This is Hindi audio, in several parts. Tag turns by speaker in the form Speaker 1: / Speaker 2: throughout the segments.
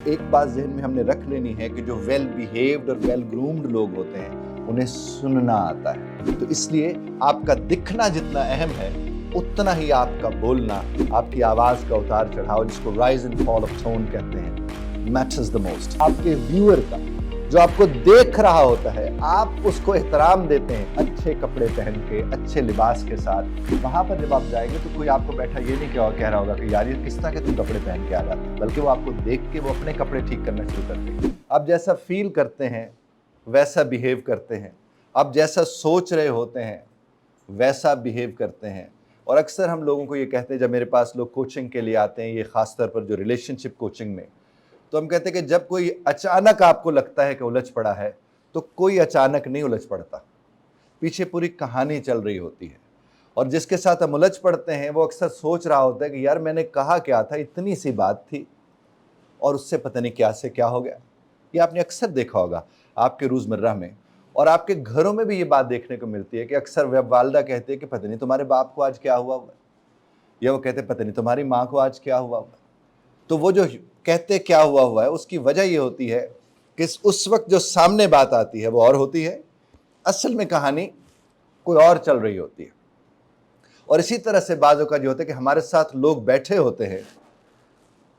Speaker 1: एक बात जहन में हमने रख लेनी है कि जो वेल बिहेव्ड और वेल ग्रूम्ड लोग होते हैं उन्हें सुनना आता है। तो इसलिए आपका दिखना जितना अहम है उतना ही आपका बोलना, आपकी आवाज का उतार चढ़ाव, जिसको rise and fall of tone कहते हैं, मैटर्स द मोस्ट। आपके व्यूअर का जो आपको देख रहा होता है, आप उसको एहतराम देते हैं अच्छे कपड़े पहन के, अच्छे लिबास के साथ। वहां पर जब आप जाएंगे तो कोई आपको बैठा ये नहीं कह रहा होगा कि यार ये किस तरह के तुम कपड़े पहन के आ जाते हैं, बल्कि वो आपको देख के वो अपने कपड़े ठीक करना शुरू करते हैं। आप जैसा फील करते हैं वैसा बिहेव करते हैं, आप जैसा सोच रहे होते हैं वैसा बिहेव करते हैं। और अक्सर हम लोगों को ये कहते हैं, जब मेरे पास लोग कोचिंग के लिए आते हैं, ये खासतौर पर जो रिलेशनशिप कोचिंग में, तो हम कहते हैं कि जब कोई अचानक आपको लगता है कि उलझ पड़ा है, तो कोई अचानक नहीं उलझ पड़ता, पीछे पूरी कहानी चल रही होती है। और जिसके साथ हम उलझ पड़ते हैं वो अक्सर सोच रहा होता है कि यार मैंने कहा क्या था, इतनी सी बात थी और उससे पता नहीं क्या से क्या हो गया। ये आपने अक्सर देखा होगा आपके रोज़मर्रा में, और आपके घरों में भी ये बात देखने को मिलती है कि अक्सर वालदा कहते हैं कि पता नहीं तुम्हारे बाप को आज क्या हुआ हुआ है, या वो कहते हैं पता नहीं तुम्हारी माँ को आज क्या हुआ हुआ है। तो वो जो कहते क्या हुआ हुआ है, उसकी वजह ये होती है कि उस वक्त जो सामने बात आती है वो और होती है, असल में कहानी कोई और चल रही होती है। और इसी तरह से बाज़ों का जो होता है कि हमारे साथ लोग बैठे होते हैं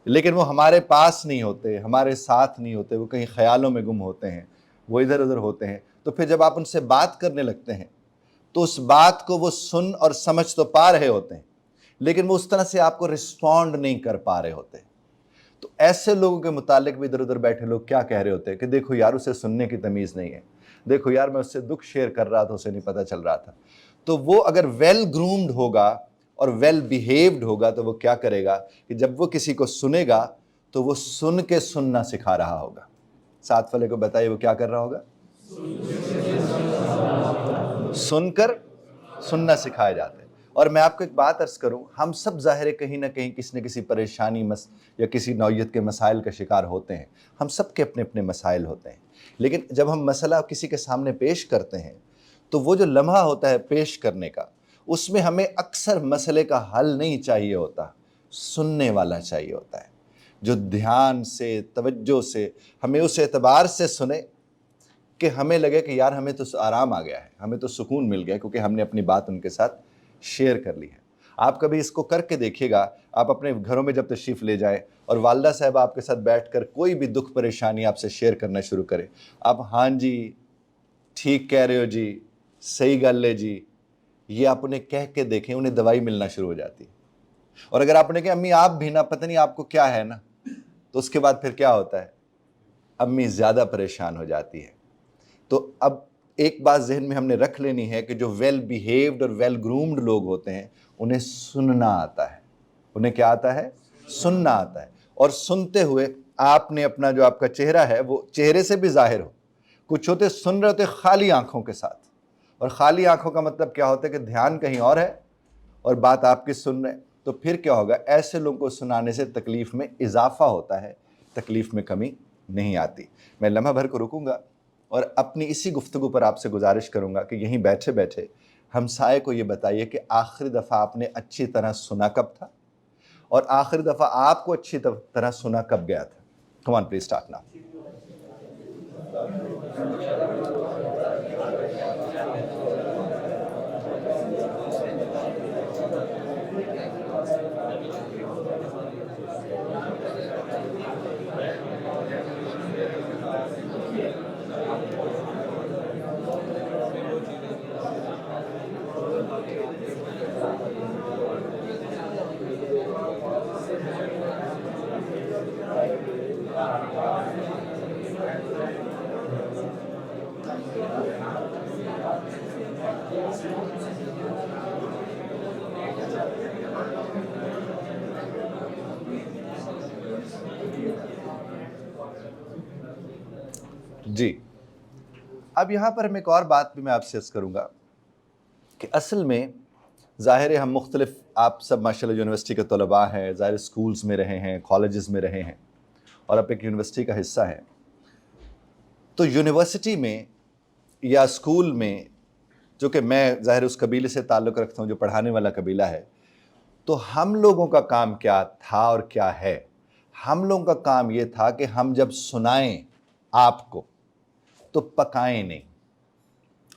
Speaker 1: लेकिन वो हमारे पास नहीं होते, हमारे साथ नहीं होते, वो कहीं ख्यालों में गुम होते हैं, वो इधर उधर होते हैं। तो फिर जब आप उनसे बात करने लगते हैं तो उस बात को वो सुन और समझ तो पा रहे होते हैं, लेकिन वो उस तरह से आपको रिस्पॉन्ड नहीं कर पा रहे होते। तो ऐसे लोगों के मुतालिक भी इधर उधर बैठे लोग क्या कह रहे होते हैं कि देखो यार उसे सुनने की तमीज़ नहीं है, देखो यार मैं उससे दुख शेयर कर रहा था, उसे नहीं पता चल रहा था। तो वो अगर वेल ग्रूम्ड होगा और वेल बिहेव्ड होगा तो वो क्या करेगा कि जब वो किसी को सुनेगा तो वो सुन के सुनना सिखा रहा होगा। साथ वाले को बताइए वो क्या कर रहा होगा? सुनकर सुनना सिखाया जाता है। और मैं आपको एक बात अर्ज करूं, हम सब ज़ाहिर है कहीं ना कहीं किसी न किसी परेशानी या किसी नौयत के मसाइल का शिकार होते हैं। हम सब के अपने अपने मसाइल होते हैं, लेकिन जब हम मसला किसी के सामने पेश करते हैं तो वो जो लम्हा होता है पेश करने का, उसमें हमें अक्सर मसले का हल नहीं चाहिए होता, सुनने वाला चाहिए होता है, जो ध्यान से, तवज्जो से हमें उस एतबार से सुने कि हमें लगे कि यार हमें तो आराम आ गया है, हमें तो सुकून मिल गया, क्योंकि हमने अपनी बात उनके साथ शेयर कर ली है। आप कभी इसको करके देखिएगा, आप अपने घरों में जब तशरीफ़ ले जाएं और वालदा साहब आपके साथ बैठकर कोई भी दुख परेशानी आपसे शेयर करना शुरू करें, आप हाँ जी, ठीक कह रहे हो जी, सही गल है जी, ये आप उन्हें कह के देखें, उन्हें दवाई मिलना शुरू हो जाती है। और अगर आपने कहा अम्मी आप भी ना, पता नहीं आपको क्या है ना, तो उसके बाद फिर क्या होता है, अम्मी ज़्यादा परेशान हो जाती है। तो अब एक बात जहन में हमने रख लेनी है कि जो वेल बिहेव्ड और वेल ग्रूम्ड लोग होते हैं उन्हें सुनना आता है। उन्हें क्या आता है? सुनना आता है। और सुनते हुए आपने अपना जो आपका चेहरा है वो चेहरे से भी जाहिर हो। कुछ होते सुन रहे होते खाली आंखों के साथ, और खाली आंखों का मतलब क्या होता है कि ध्यान कहीं और है और बात आपकी सुन रहे। तो फिर क्या होगा, ऐसे लोगों को सुनाने से तकलीफ में इजाफा होता है, तकलीफ में कमी नहीं आती। मैं लम्हा भर को रुकूंगा और अपनी इसी गुफ्तगू पर आपसे गुजारिश करूंगा कि यहीं बैठे बैठे हमसाये को ये बताइए कि आखिरी दफ़ा आपने अच्छी तरह सुना कब था, और आखिरी दफ़ा आपको अच्छी तरह सुना कब गया था। Come on please start now. जी, अब यहाँ पर हम एक और बात भी मैं आपसे अर्ज़ करूँगा कि असल में ज़ाहिर है हम मुख्तलिफ, आप सब माशाल्लाह यूनिवर्सिटी के तलबा हैं, ज़ाहिर स्कूल्स में रहे हैं, कॉलेजेस में रहे हैं और आप एक यूनिवर्सिटी का हिस्सा हैं। तो यूनिवर्सिटी में या स्कूल में, जो कि मैं ज़ाहिर उस कबीले से ताल्लुक़ रखता हूँ जो पढ़ाने वाला कबीला है, तो हम लोगों का काम क्या था और क्या है, हम लोगों का काम यह था कि हम जब सुनाएं आपको तो पकाएं नहीं।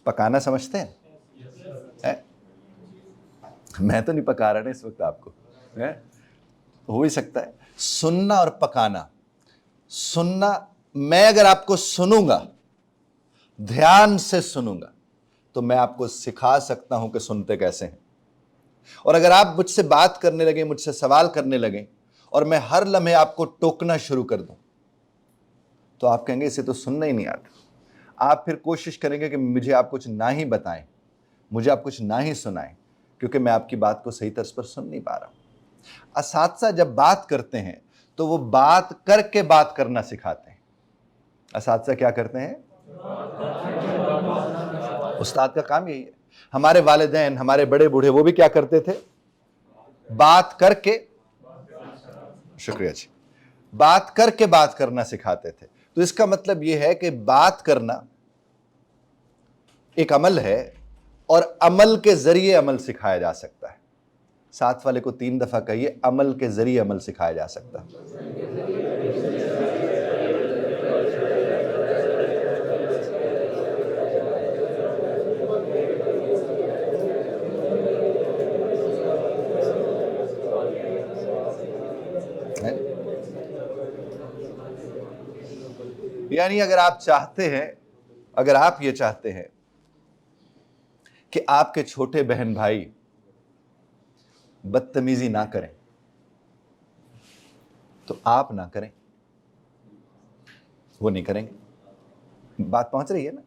Speaker 1: पकाना समझते हैं? है? मैं तो नहीं पका रहा ना इस वक्त आपको, है? हो ही सकता है। सुनना और पकाना। सुनना, मैं अगर आपको सुनूंगा, ध्यान से सुनूंगा, तो मैं आपको सिखा सकता हूं कि सुनते कैसे हैं। और अगर आप मुझसे बात करने लगे, मुझसे सवाल करने लगे और मैं हर लम्हे आपको टोकना शुरू कर दूं, तो आप कहेंगे इसे तो सुनना ही नहीं आता। आप फिर कोशिश करेंगे कि मुझे आप कुछ ना ही बताएं, मुझे आप कुछ ना ही सुनाएं, क्योंकि मैं आपकी बात को सही तर्ज पर सुन नहीं पा रहा हूं। असातिज़ा जब बात करते हैं तो वो बात करके बात करना सिखाते हैं। असातिज़ा क्या करते हैं? उस्ताद का काम यही है। हमारे वालिदैन, हमारे बड़े बूढ़े, वो भी क्या करते थे? बात करके, शुक्रिया जी, बात करके बात करना सिखाते थे। तो इसका मतलब यह है कि बात करना एक अमल है और अमल के जरिए अमल सिखाया जा सकता है। साथ वाले को 3 दफा कहिए, अमल के जरिए अमल सिखाया जा सकता है। यानी अगर आप चाहते हैं, अगर आप ये चाहते हैं कि आपके छोटे बहन भाई बदतमीजी ना करें, तो आप ना करें, वो नहीं करेंगे। बात पहुंच रही है ना?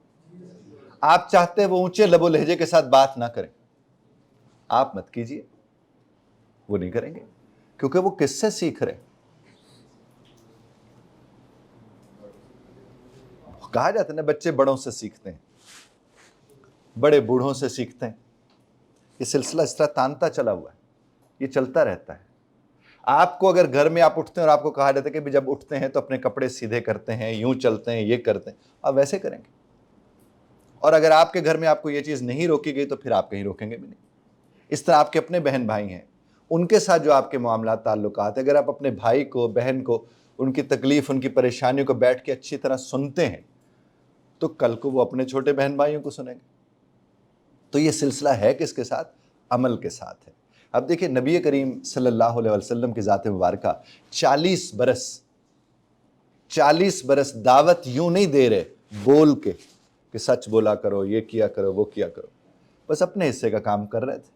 Speaker 1: आप चाहते हैं वो ऊंचे लबो लहजे के साथ बात ना करें, आप मत कीजिए, वो नहीं करेंगे, क्योंकि वो किससे सीख रहे? कहा जाता है ना, बच्चे बड़ों से सीखते हैं, बड़े बूढ़ों से सीखते हैं। ये सिलसिला इस तरह तानता चला हुआ है, ये चलता रहता है। आपको अगर घर में आप उठते हैं और आपको कहा जाता है कि जब उठते हैं तो अपने कपड़े सीधे करते हैं, यूं चलते हैं, ये करते हैं, आप वैसे करेंगे। और अगर आपके घर में आपको ये चीज नहीं रोकी गई तो फिर आप कहीं रोकेंगे भी नहीं। इस तरह आपके अपने बहन भाई हैं, उनके साथ जो आपके मामला ताल्लुकात है, अगर आप अपने भाई को, बहन को, उनकी तकलीफ, उनकी परेशानियों को बैठ के अच्छी तरह सुनते हैं, तो कल को वो अपने छोटे बहन भाइयों को सुनेंगे। तो ये सिलसिला है किसके साथ? अमल के साथ है। अब देखिए, नबी करीम सल्लल्लाहु अलैहि वसल्लम की ज़ात मुबारका 40 बरस दावत यूं नहीं दे रहे बोल के कि सच बोला करो, ये किया करो, वो किया करो। बस अपने हिस्से का काम कर रहे थे,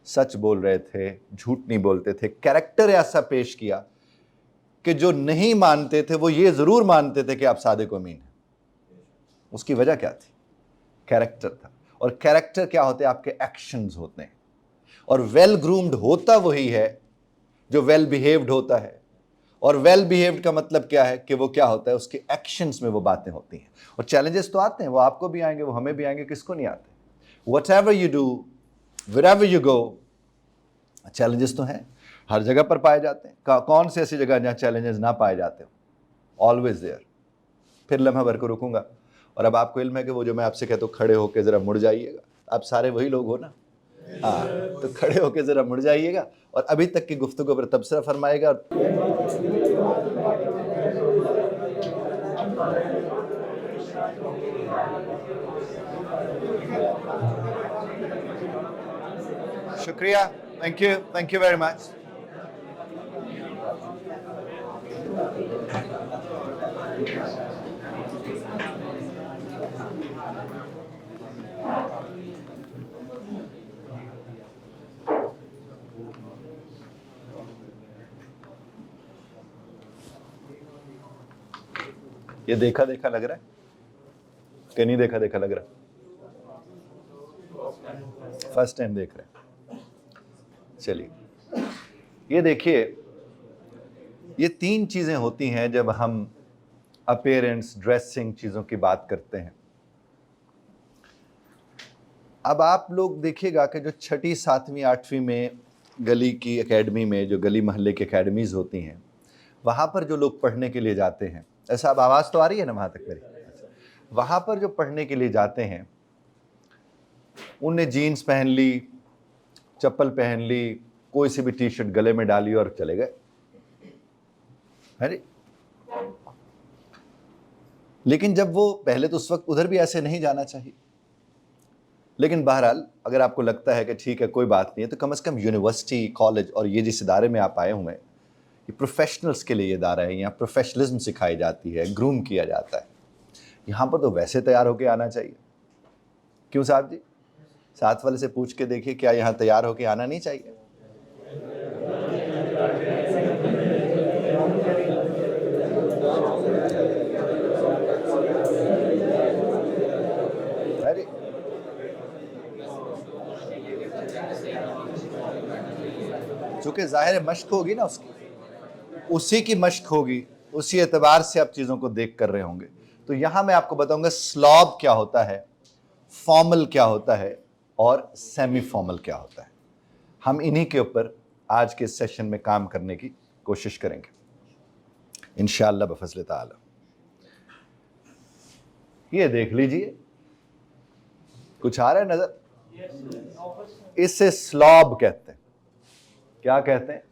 Speaker 1: सच बोल रहे थे, झूठ नहीं बोलते थे। कैरेक्टर ऐसा पेश किया कि जो नहीं मानते थे वो ये जरूर मानते थे कि आप सादिक अमीन हैं। उसकी वजह क्या थी? कैरेक्टर था। और कैरेक्टर क्या होते हैं? आपके एक्शंस होते हैं। और वेल ग्रूम्ड होता वही है जो वेल बिहेव्ड होता है। और वेल बिहेव्ड का मतलब क्या है? कि वो क्या होता है, उसके एक्शंस में वो बातें होती हैं। और चैलेंजेस तो आते हैं, वो आपको भी आएंगे, वो हमें भी आएंगे, किसको नहीं आते? Whatever you do, wherever you go, challenges तो हैं, हर जगह पर पाए जाते हैं। कौन सी ऐसी जगह जहां चैलेंजेस ना पाए जाते हो? Always there. फिर लम्हा भर को रुकूंगा। और अब आपको इल्म है कि वो जो मैं आपसे कहता हूँ खड़े होकर जरा मुड़ जाइएगा, आप सारे वही लोग हो ना? हाँ, तो खड़े होकर जरा मुड़ जाइएगा और अभी तक की गुफ्तगू पर तबसरा फरमाएगा। शुक्रिया, थैंक यू वेरी मच। ये देखा देखा लग रहा है कि नहीं देखा देखा लग रहा है? फर्स्ट टाइम देख रहे हैं। चलिए, ये देखिए, ये 3 चीजें होती हैं जब हम अपीयरेंस, ड्रेसिंग चीजों की बात करते हैं। अब आप लोग देखिएगा कि जो 6ठी, 7वीं, 8वीं में गली की एकेडमी में, जो गली मोहल्ले की एकेडमीज होती हैं, वहाँ पर जो लोग पढ़ने के लिए जाते हैं, ऐसा अब आवाज़ तो आ रही है ना वहाँ तक मेरी? वहाँ पर जो पढ़ने के लिए जाते हैं, उनने जीन्स पहन ली, चप्पल पहन ली, कोई सी भी टी शर्ट गले में डाली और चले गए। अरे लेकिन जब वो पहले तो उस वक्त उधर भी ऐसे नहीं जाना चाहिए, लेकिन बहरहाल अगर आपको लगता है कि ठीक है कोई बात नहीं है, तो कम से कम यूनिवर्सिटी, कॉलेज और ये जिस इदारे में आप आए हुए हैं, ये प्रोफेशनल्स के लिए ये इदारा है, यहाँ प्रोफेशनलिज्म सिखाई जाती है, ग्रूम किया जाता है। यहाँ पर तो वैसे तैयार होकर आना चाहिए। क्यों साहब जी? साथ वाले से पूछ के देखिए, क्या यहाँ तैयार होकर आना नहीं चाहिए? अरे चूंकि जाहिर मश्क होगी ना, उसी की मश्क होगी, उसी एतबार से आप चीज़ों को देख कर रहे होंगे। तो यहां मैं आपको बताऊंगा स्लॉब क्या होता है, फॉर्मल क्या होता है और सेमी फॉर्मल क्या होता है। हम इन्हीं के ऊपर आज के सेशन में काम करने की कोशिश करेंगे इंशाअल्लाह बफज़ल ताला। ये देख लीजिए, कुछ आ रहा है नजर? इसे स्लॉब कहते हैं। क्या कहते हैं?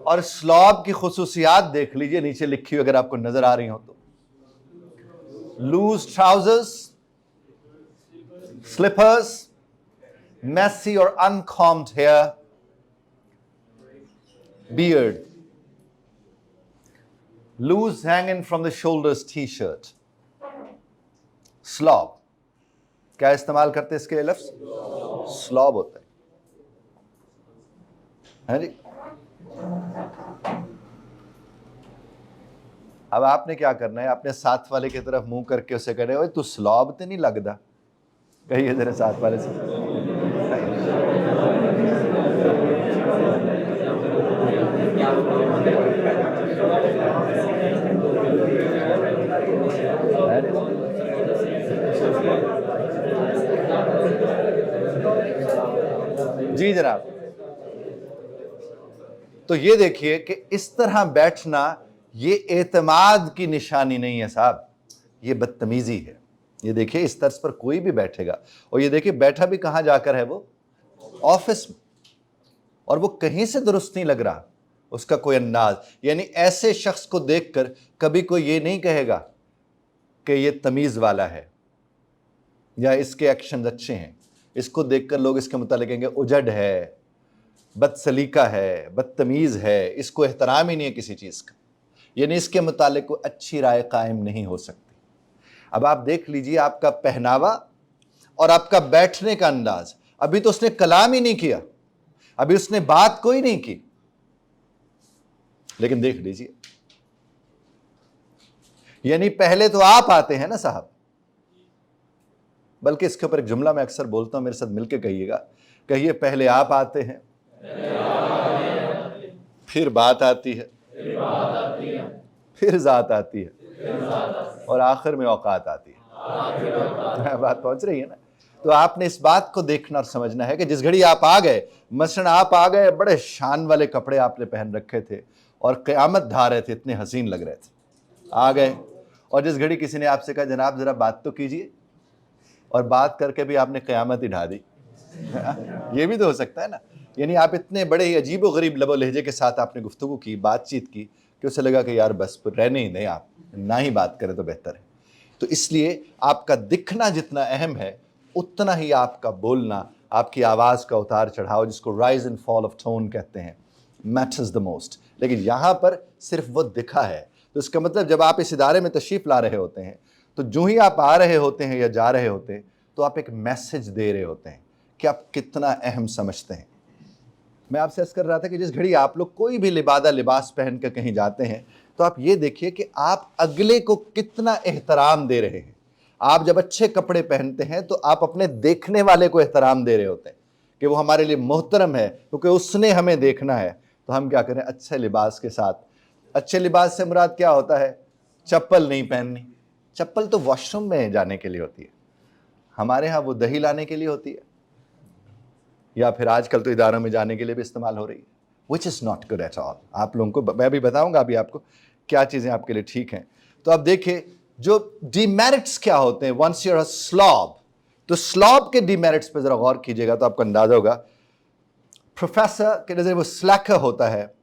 Speaker 1: और स्लॉब की खुसूसियात देख लीजिए, नीचे लिखी हुई अगर आपको नजर आ रही हो तो। लूज ट्राउजर्स, स्लीपर्स, मेसी और अनकॉम्ड hair, beard, loose hanging from the shoulders t-shirt, slob। क्या इस्तेमाल करते हैं इसके लिए लफ्ज? स्लॉब होता है जी। अब आपने क्या करना है, अपने साथ वाले की तरफ मुंह करके उसे कह रहे हो, तू स्लॉब तो नहीं लगता? कहिए जरा साथ वाले से। जी जनाब। तो ये देखिए कि इस तरह बैठना ये एतमाद की निशानी नहीं है साहब, ये बदतमीजी है। ये देखिए इस तर्ज पर कोई भी बैठेगा, और ये देखिए बैठा भी कहां जाकर है, वो ऑफिस में, और वो कहीं से दुरुस्त नहीं लग रहा उसका कोई अंदाज। यानी ऐसे शख्स को देखकर कभी कोई ये नहीं कहेगा कि ये तमीज वाला है या इसके एक्शन अच्छे हैं। इसको देखकर लोग इसके मुतालिक कहेंगे उजड़ है, बदसलीका है, बदतमीज है, इसको एहतराम ही नहीं है किसी चीज का। यानी इसके मुतालिक कोई अच्छी राय कायम नहीं हो सकती। अब आप देख लीजिए आपका पहनावा और आपका बैठने का अंदाज। अभी तो उसने कलाम ही नहीं किया, अभी उसने बात कोई नहीं की, लेकिन देख लीजिए, यानी पहले तो आप आते हैं ना साहब। बल्कि इसके ऊपर एक जुमला मैं अक्सर बोलता हूं, मेरे साथ मिलकर कहिएगा। कहिए, पहले आप आते हैं, फिर बात आती है, फिर जात आती है, और आखिर में औकात आती है। बात पहुंच रही है ना? तो आपने इस बात को देखना और समझना है कि जिस घड़ी आप आ गए, मसलन आप आ गए, बड़े शान वाले कपड़े आपने पहन रखे थे और क़यामत ढा रहे थे, इतने हसीन लग रहे थे, आ गए, और जिस घड़ी किसी ने आपसे कहा जनाब जरा बात तो कीजिए, और बात करके भी आपने क़यामत ही ढा दी। ये भी तो हो सकता है ना। यानी आप इतने बड़े ही अजीब व गरीब लबो लहजे के साथ आपने गुफ्तगू की, बातचीत की, कि उसे लगा कि यार बस रहने ही नहीं, आप ना ही बात करें तो बेहतर है। तो इसलिए आपका दिखना जितना अहम है, उतना ही आपका बोलना, आपकी आवाज़ का उतार चढ़ाव, जिसको rise and fall of tone कहते हैं, मैटर्स द मोस्ट। लेकिन यहाँ पर सिर्फ वो दिखा है। तो इसका मतलब जब आप इस इदारे में तशरीफ़ ला रहे होते हैं, तो जो ही आप आ रहे होते हैं या जा रहे होते हैं, तो आप एक मैसेज दे रहे होते हैं कि आप कितना अहम समझते हैं। मैं आपसे अर्ज़ कर रहा था कि जिस घड़ी आप लोग कोई भी लिबादा लिबास पहन कर कहीं जाते हैं, तो आप ये देखिए कि आप अगले को कितना एहतराम दे रहे हैं। आप जब अच्छे कपड़े पहनते हैं तो आप अपने देखने वाले को एहतराम दे रहे होते हैं कि वो हमारे लिए मोहतरम है, क्योंकि उसने हमें देखना है। तो हम क्या करें, अच्छे लिबास के साथ। अच्छे लिबास से मुराद क्या होता है? चप्पल नहीं पहननी। चप्पल तो वॉशरूम में जाने के लिए होती है, हमारे यहाँ वो दही लाने के लिए होती है, या फिर आजकल तो इदारों में जाने के लिए भी इस्तेमाल हो रही है, विच is not good at all. आप लोगों को मैं भी बताऊंगा अभी आपको क्या चीज़ें आपके लिए ठीक हैं। तो अब देखिए जो डीमेरिट्स क्या होते हैं वंस यूर अ स्लॉब। तो स्लॉब के डीमेरिट्स पे ज़रा गौर कीजिएगा तो आपको अंदाजा होगा। प्रोफेसर के नज़र वो स्लैकर होता है,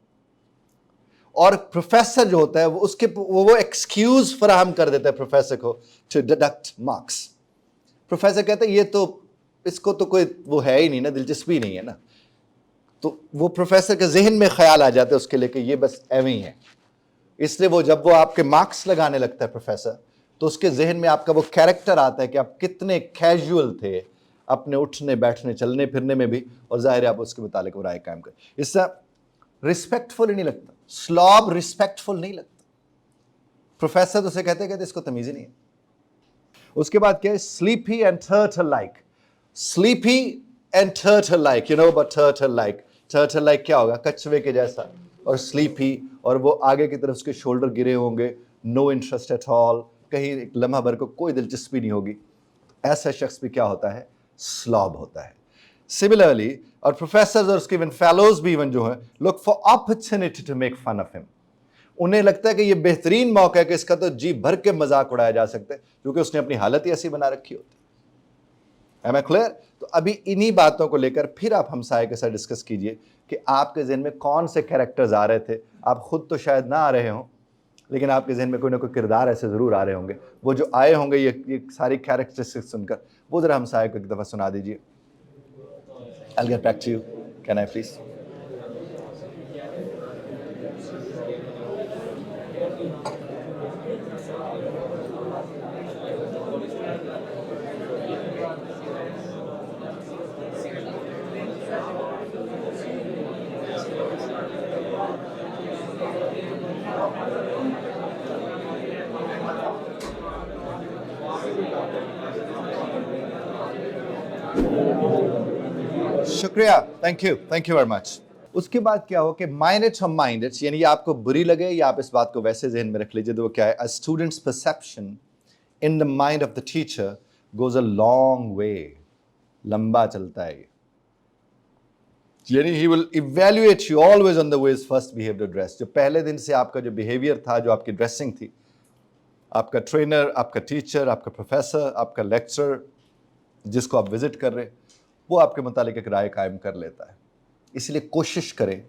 Speaker 1: और प्रोफेसर जो होता है वो उसके वो एक्सक्यूज फराहम कर देता है प्रोफेसर को टू डिडक्ट मार्क्स। प्रोफेसर कहते हैं ये तो इसको तो कोई वो है ही नहीं ना, दिलचस्पी नहीं है ना। तो वो प्रोफेसर के जहन में ख्याल आ जाता है उसके लिए कि ये बस एवं ही है। इसलिए वो जब वो आपके मार्क्स लगाने लगता है प्रोफेसर, तो उसके जहन में आपका वो कैरेक्टर आता है कि आप कितने कैजुअल थे अपने उठने बैठने चलने फिरने में भी, और जाहिर है आप उसके मुतालिक वो राय कायम करें। इससे रिस्पेक्टफुल ही नहीं लगता, स्लॉब रिस्पेक्टफुल नहीं लगता। प्रोफेसर तो उसे कहते इसको तमीज ही नहीं है। उसके बाद क्या है, sleepy and turtle like. Sleepy and turtle like, you know about turtle like. Turtle like क्या होगा, कछुए के जैसा, और स्लीपी, और वो आगे की तरफ उसके शोल्डर गिरे होंगे, नो इंटरेस्ट एट ऑल, कहीं एक लम्हा भर को कोई दिलचस्पी नहीं होगी। ऐसा शख्स भी क्या होता है, स्लॉब होता है। सिमिलरली, और प्रोफेसर्स और उसके इवन फेलोज भी इवन जो है, look for opportunity to make fun of him. उन्हें लगता है कि ये बेहतरीन मौका है कि इसका तो जी भर के मजाक उड़ाया जा सकता है, क्योंकि उसने अपनी हालत ही ऐसी बना रखी होती है। Am I clear? तो अभी इन्हीं बातों को लेकर फिर आप हमसाये के साथ डिस्कस कीजिए कि आपके जहन में कौन से कैरेक्टर्स आ रहे थे। आप खुद तो शायद ना आ रहे हों, लेकिन आपके जहन में कोई ना कोई किरदार ऐसे ज़रूर आ रहे होंगे। वो जो आए होंगे ये सारी कैरेक्टरिस्टिक्स सुनकर, वो ज़रा हमसाये को एक दफ़ा सुना दीजिए। I'll get back to you. Can I please? शुक्रिया, थैंक यू वेरी मच। उसके बाद क्या हो कि माइंड ऑफ माइंड, यानी आपको बुरी लगे या आप इस बात को वैसे जहन में रख लीजिए, तो वो क्या है, a students perception in the mind of the teacher goes a long way, लंबा चलता है। यानी he will evaluate you always on the ways first behaved dress. जो पहले दिन से आपका जो बिहेवियर था, जो आपकी ड्रेसिंग थी, आपका ट्रेनर, आपका टीचर, आपका प्रोफेसर, आपका लेक्चरर जिसको आप विजिट कर रहे, वो आपके मुतालिक एक राय कायम कर लेता है। इसलिए कोशिश करें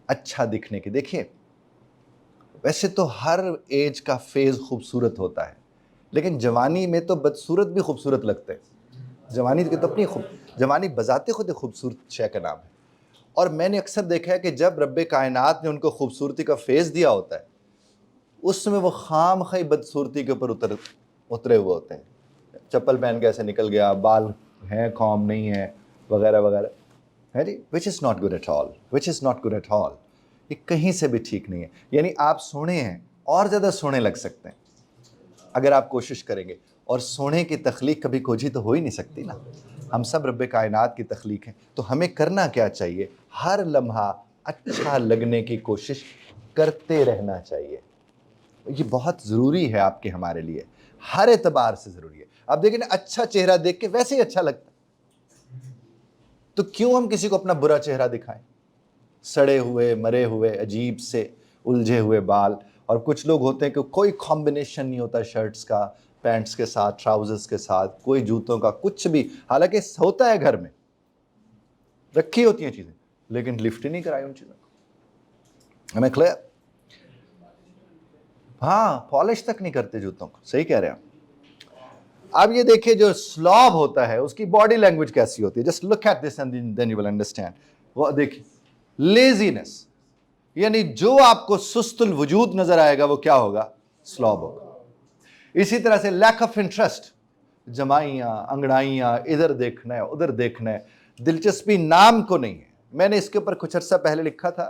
Speaker 1: अच्छा दिखने की। देखिए, वैसे तो हर एज का फेज खूबसूरत होता है, लेकिन जवानी में तो बदसूरत भी खूबसूरत लगते हैं। जवानी की तो अपनी जवानी बजाते खुद खूबसूरत शय का नाम है। और मैंने अक्सर देखा है कि जब रब्बे कायनात ने उनको खूबसूरती का फेज दिया होता है, उस समय वो खाम खाई बदसूरती के ऊपर उतरे हुए होते हैं। चप्पल पहन के ऐसे निकल गया, बाल हैं कॉम नहीं है, वगैरह वगैरह, है जी, which is not good at all, which is not good at all. ये कहीं से भी ठीक नहीं है। यानी आप सोने हैं और ज़्यादा सोने लग सकते हैं अगर आप कोशिश करेंगे, और सोने की तख्लीक कभी खोजी तो हो ही नहीं सकती ना। हम सब रब्बे कायनात की तख्लीक हैं, तो हमें करना क्या चाहिए, हर लम्हा अच्छा लगने की कोशिश करते रहना चाहिए। ये बहुत ज़रूरी है आपके हमारे लिए, हर एतबार से ज़रूरी है। अब देखिए ना, अच्छा चेहरा देख के वैसे ही अच्छा लगता है, तो क्यों हम किसी को अपना बुरा चेहरा दिखाएं। सड़े हुए, मरे हुए, अजीब से उलझे हुए बाल, और कुछ लोग होते हैं कि कोई कॉम्बिनेशन नहीं होता शर्ट्स का, पैंट्स के साथ, ट्राउजर्स के साथ, कोई जूतों का, कुछ भी। हालांकि होता है, घर में रखी होती हैं चीज़ें, लेकिन लिफ्ट ही नहीं कराई उन चीज़ों को। हमें क्लियर? हाँ, पॉलिश तक नहीं करते जूतों को। सही कह रहे हैं आप। अब ये देखिए, जो स्लॉब होता है उसकी बॉडी लैंग्वेज कैसी होती है। Just look at this and then you will understand. वो देखिए, लेजीनेस, यानी जो आपको सुस्तुल वजूद नजर आएगा वो क्या होगा, स्लॉब होगा। इसी तरह से लैक ऑफ इंटरेस्ट, जमाइयां, अंगड़ाइयां, इधर देखना है उधर देखना है, दिलचस्पी नाम को नहीं है। मैंने इसके ऊपर कुछ अर्सा पहले लिखा था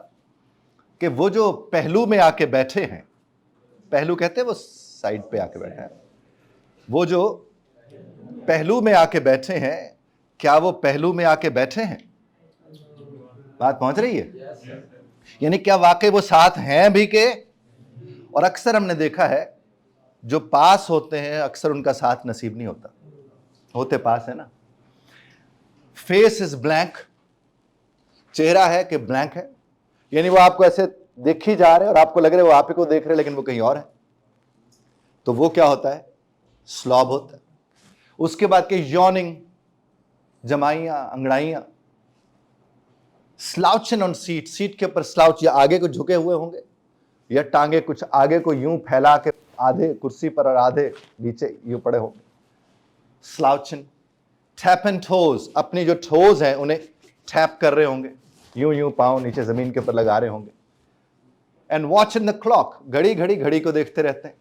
Speaker 1: कि वो जो पहलू में आके बैठे हैं, पहलू कहते हैं वो साइड पे आके बैठे हैं, वो जो पहलू में आके बैठे हैं, क्या वो पहलू में आके बैठे हैं? बात पहुंच रही है? यानी क्या वाकई वो साथ हैं भी के? और अक्सर हमने देखा है जो पास होते हैं अक्सर उनका साथ नसीब नहीं होता। होते पास है ना। फेस इज ब्लैंक, चेहरा है कि ब्लैंक है, यानी वो आपको ऐसे देख ही जा रहे हैं और आपको लग रहा है वो आप ही को देख रहे हैं, लेकिन वो कहीं और है। तो वो क्या होता है, स्लॉब होता है। उसके बाद के यॉर्निंग, जमाइयां, अंगड़ाइयां, स्लाउचिंग ऑन सीट, सीट के ऊपर स्लाउच या आगे को झुके हुए होंगे, या टांगे कुछ आगे को यूं फैला के आधे कुर्सी पर और आधे नीचे यूं पड़े होंगे। स्लाउचिंग, टैप एंड टोज, अपनी जो टोज हैं उन्हें टैप कर रहे होंगे, यूं यूं पांव नीचे जमीन के ऊपर लगा रहे होंगे। And watch in the clock, घड़ी को देखते रहते हैं।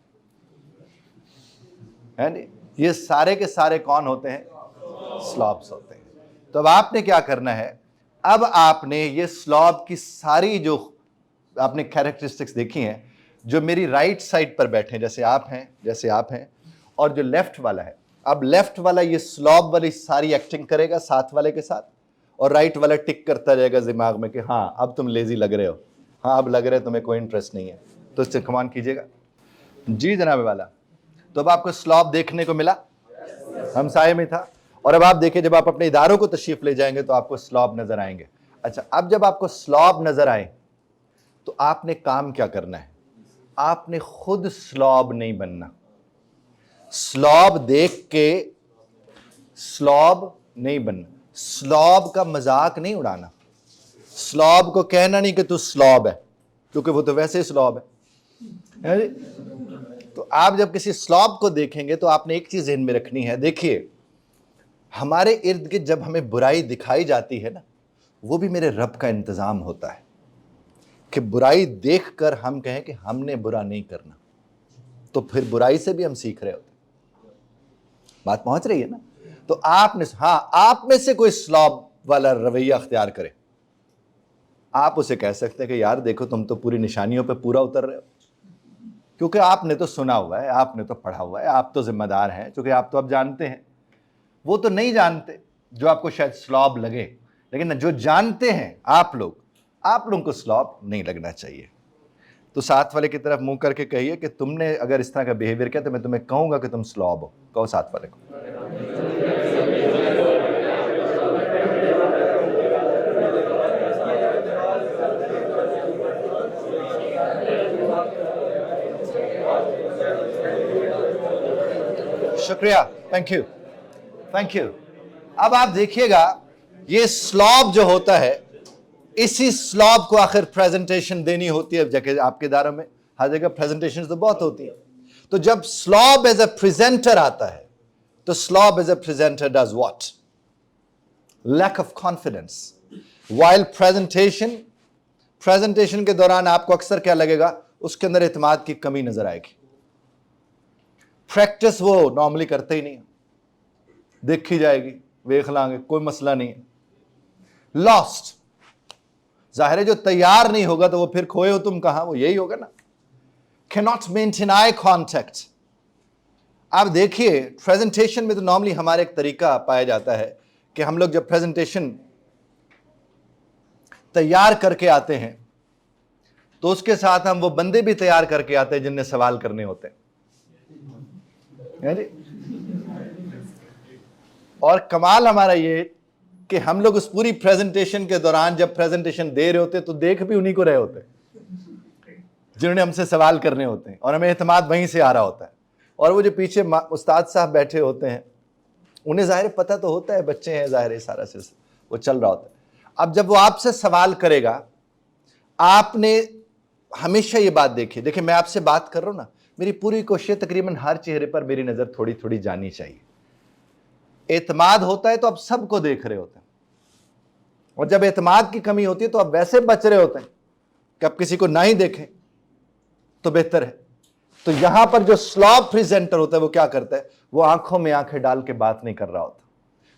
Speaker 1: एंड ये सारे के सारे कौन होते हैं? स्लॉब्स होते हैं। तो अब आपने क्या करना है, अब आपने ये स्लॉब की सारी जो आपने कैरेक्टरिस्टिक्स देखी हैं, जो मेरी राइट साइड पर बैठे हैं, जैसे आप हैं, और जो लेफ्ट वाला है, अब लेफ्ट वाला ये स्लॉब वाली सारी एक्टिंग करेगा साथ वाले के साथ, और राइट वाला टिक करता रहेगा दिमाग में कि हाँ अब तुम लेजी लग रहे हो, हाँ अब लग रहा है तुम्हें कोई इंटरेस्ट नहीं है, तो इससे कमान कीजिएगा। जी जनाब वाला। तो अब आपको स्लॉब देखने को मिला, हमसाये में था। और अब आप देखिए, जब आप अपने इदारों को तशरीफ ले जाएंगे तो आपको स्लॉब नजर आएंगे। अच्छा, अब जब आपको स्लॉब नजर आए तो आपने काम क्या करना है? आपने खुद स्लॉब नहीं बनना। स्लॉब देख के स्लॉब नहीं बनना, स्लॉब का मजाक नहीं उड़ाना, स्लॉब को कहना नहीं कि तू स्लॉब है, क्योंकि वो तो वैसे ही स्लॉब है। तो आप जब किसी स्लॉब को देखेंगे तो आपने एक चीज ध्यान में रखनी है। देखिए, हमारे इर्द गिर्द जब हमें बुराई दिखाई जाती है ना, वो भी मेरे रब का इंतजाम होता है कि बुराई देखकर हम कहें कि हमने बुरा नहीं करना, तो फिर बुराई से भी हम सीख रहे होते। बात पहुंच रही है ना? तो आपने, हाँ, आप में से कोई स्लॉब वाला रवैया अख्तियार करे, आप उसे कह सकते हैं कि यार देखो तुम तो पूरी निशानियों पे पूरा उतर रहे हो, क्योंकि आपने तो सुना हुआ है, आपने तो पढ़ा हुआ है, आप तो जिम्मेदार हैं, क्योंकि आप तो अब जानते हैं। वो तो नहीं जानते जो आपको शायद स्लॉब लगे, लेकिन जो जानते हैं आप लोगों को स्लॉब नहीं लगना चाहिए। तो साथ वाले की तरफ मुंह करके कहिए कि तुमने अगर इस तरह का बिहेवियर किया तो मैं तुम्हें कहूंगा कि तुम स्लॉब हो। कहो साथ वाले को। शुक्रिया, थैंक यू। अब आप देखिएगा, ये स्लॉब जो होता है, इसी स्लॉब को आखिर प्रेजेंटेशन देनी होती है। जगह आपके इदारों में हर जगह प्रेजेंटेशन तो बहुत होती है। तो जब स्लॉब एज अ प्रेजेंटर आता है, तो slob as a presenter does what? Lack of confidence. While presentation के दौरान आपको अक्सर क्या लगेगा? उसके अंदर एतमाद की कमी नजर आएगी। प्रैक्टिस वो नॉर्मली करते ही नहीं, देखी जाएगी, वेख लांगे, कोई मसला नहीं है। लॉस्ट, जाहिर है जो तैयार नहीं होगा तो वो फिर खोए हो तुम कहां, वो यही होगा ना। Cannot maintain eye contact. आप देखिए, प्रेजेंटेशन में तो नॉर्मली हमारे एक तरीका पाया जाता है कि हम लोग जब प्रेजेंटेशन तैयार करके आते हैं तो उसके साथ हम वो बंदे भी तैयार करके आते हैं जिनने सवाल करने होते हैं। और कमाल हमारा ये कि हम लोग उस पूरी प्रेजेंटेशन के दौरान जब प्रेजेंटेशन दे रहे होते तो देख भी उन्हीं को रहे होते जिन्होंने हमसे सवाल करने होते हैं, और हमें एतमाद वहीं से आ रहा होता है। और वो जो पीछे उस्ताद साहब बैठे होते हैं, उन्हें जाहिर पता तो होता है, बच्चे हैं, जाहिर है सारा सिलसिला वो चल रहा होता है। अब जब वो आपसे सवाल करेगा, आपने हमेशा ये बात देखिए, मैं आपसे बात कर रहा हूं ना, मेरी पूरी कोशिश तकरीबन हर चेहरे पर मेरी नजर थोड़ी थोड़ी जानी चाहिए। एतमाद होता है तो आप सबको देख रहे होते हैं, और जब एतमाद की कमी होती है तो आप वैसे बच रहे होते हैं कि आप किसी को ना ही देखें तो बेहतर है। तो यहां पर जो स्लॉब प्रेजेंटर होता है वो क्या करता है? वो आंखों में आंखें डाल के बात नहीं कर रहा होता,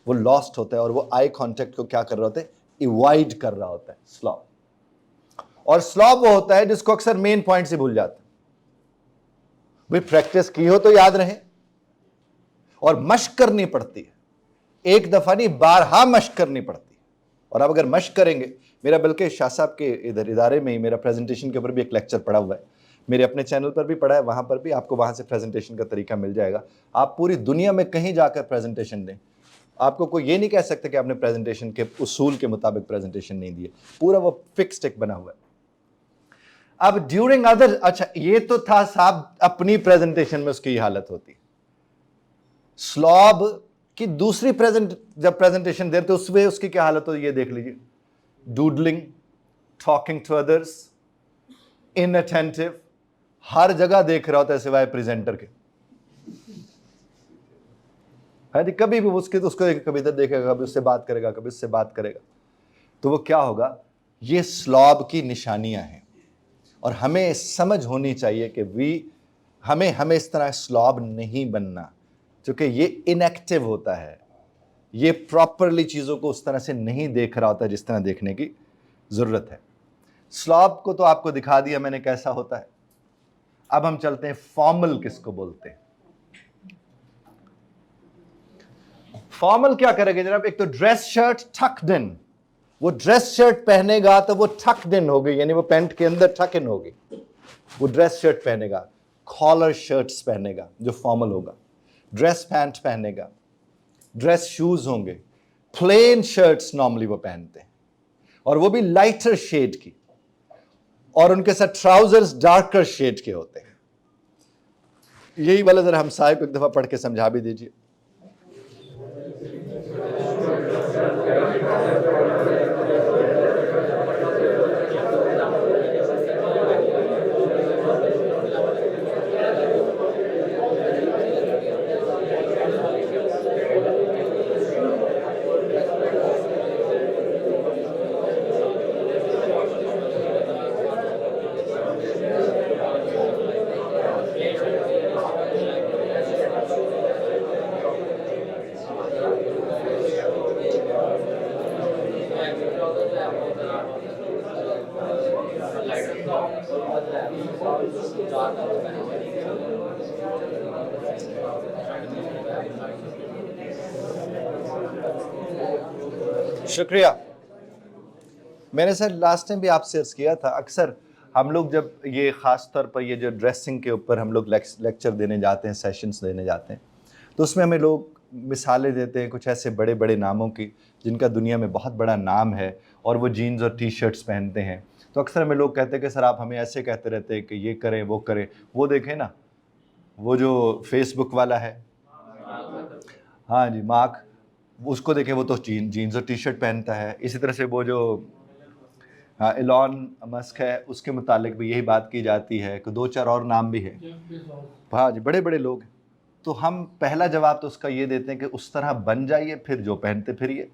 Speaker 1: वो लॉस्ट होता है, और वो आई कांटेक्ट को क्या कर रहा होता है? इवॉइड कर रहा होता है, स्लॉब। और स्लॉब वो होता है जिसको अक्सर मेन पॉइंट से भूल जाता है। भाई प्रैक्टिस की हो तो याद रहे, और मश्क करनी पड़ती है, एक दफा नहीं बारहा मश्क करनी पड़ती है। और अब अगर मश्क करेंगे, मेरा बल्कि शाह साहब के इधर इदारे में ही मेरा प्रेजेंटेशन के ऊपर भी एक लेक्चर पड़ा हुआ है, मेरे अपने चैनल पर भी पड़ा है, वहां पर भी आपको वहां से प्रेजेंटेशन का तरीका मिल जाएगा। आप पूरी दुनिया में कहीं जाकर प्रेजेंटेशन दें, आपको कोई ये नहीं कह सकता कि आपने प्रेजेंटेशन के उसूल के मुताबिक प्रेजेंटेशन नहीं दिए, पूरा वो फिक्स्ड एक बना हुआ है। अब ड्यूरिंग अदर, अच्छा ये तो था साहब अपनी प्रेजेंटेशन में उसकी हालत होती। स्लॉब की दूसरी जब प्रेजेंटेशन देते उसमें उसकी क्या हालत होती है, ये देख लीजिए। Doodling, talking to others, inattentive, हर जगह देख रहा होता है सिवाय प्रेजेंटर के। है कभी भी उसको कभी इधर देखेगा, कभी उससे बात करेगा, कभी उससे बात करेगा। तो वो क्या होगा, ये स्लॉब की निशानियां हैं। और हमें समझ होनी चाहिए कि हमें इस तरह स्लॉब नहीं बनना, क्योंकि ये इनएक्टिव होता है, ये प्रॉपरली चीजों को उस तरह से नहीं देख रहा होता जिस तरह देखने की जरूरत है। स्लॉब को तो आपको दिखा दिया मैंने कैसा होता है। अब हम चलते हैं फॉर्मल किसको बोलते हैं। फॉर्मल क्या करेगा जनाब, एक तो ड्रेस शर्ट टक्ड इन, वो ड्रेस शर्ट पहनेगा तो वो टक्ड इन होगी, यानी वो पैंट के अंदर टक इन होगी, वो ड्रेस शर्ट पहनेगा। कॉलर शर्ट्स पहनेगा जो फॉर्मल होगा, ड्रेस पैंट पहनेगा, ड्रेस शूज होंगे, प्लेन शर्ट्स नॉर्मली वो पहनते हैं, और वो भी लाइटर शेड की, और उनके साथ ट्राउजर्स डार्कर शेड के होते हैं। यही वाला जरा हम साहब को एक दफा पढ़ के समझा भी दीजिए। शुक्रिया। मैंने सर लास्ट टाइम भी आपसे अर्ज किया था, अक्सर हम लोग जब ये ख़ास तौर पर ये जो ड्रेसिंग के ऊपर हम लोग लेक्चर देने जाते हैं, सेशंस देने जाते हैं, तो उसमें हमें लोग मिसालें देते हैं कुछ ऐसे बड़े बड़े नामों की जिनका दुनिया में बहुत बड़ा नाम है, और वो जीन्स और टी शर्ट्स पहनते हैं। तो अक्सर हमें लोग कहते हैं कि सर आप हमें ऐसे कहते रहते हैं कि ये करें वो करें। वो देखें ना, वो जो फेसबुक वाला है, हाँ जी, मार्क, उसको देखें, वो तो जीन्स और टी शर्ट पहनता है। इसी तरह से वो जो एलॉन मस्क है, उसके मुतालिक भी यही बात की जाती है कि दो चार और नाम भी है, हाँ जी, बड़े बड़े लोग हैं। तो हम पहला जवाब तो उसका ये देते हैं कि उस तरह बन जाइए, फिर जो पहनते फिरिए।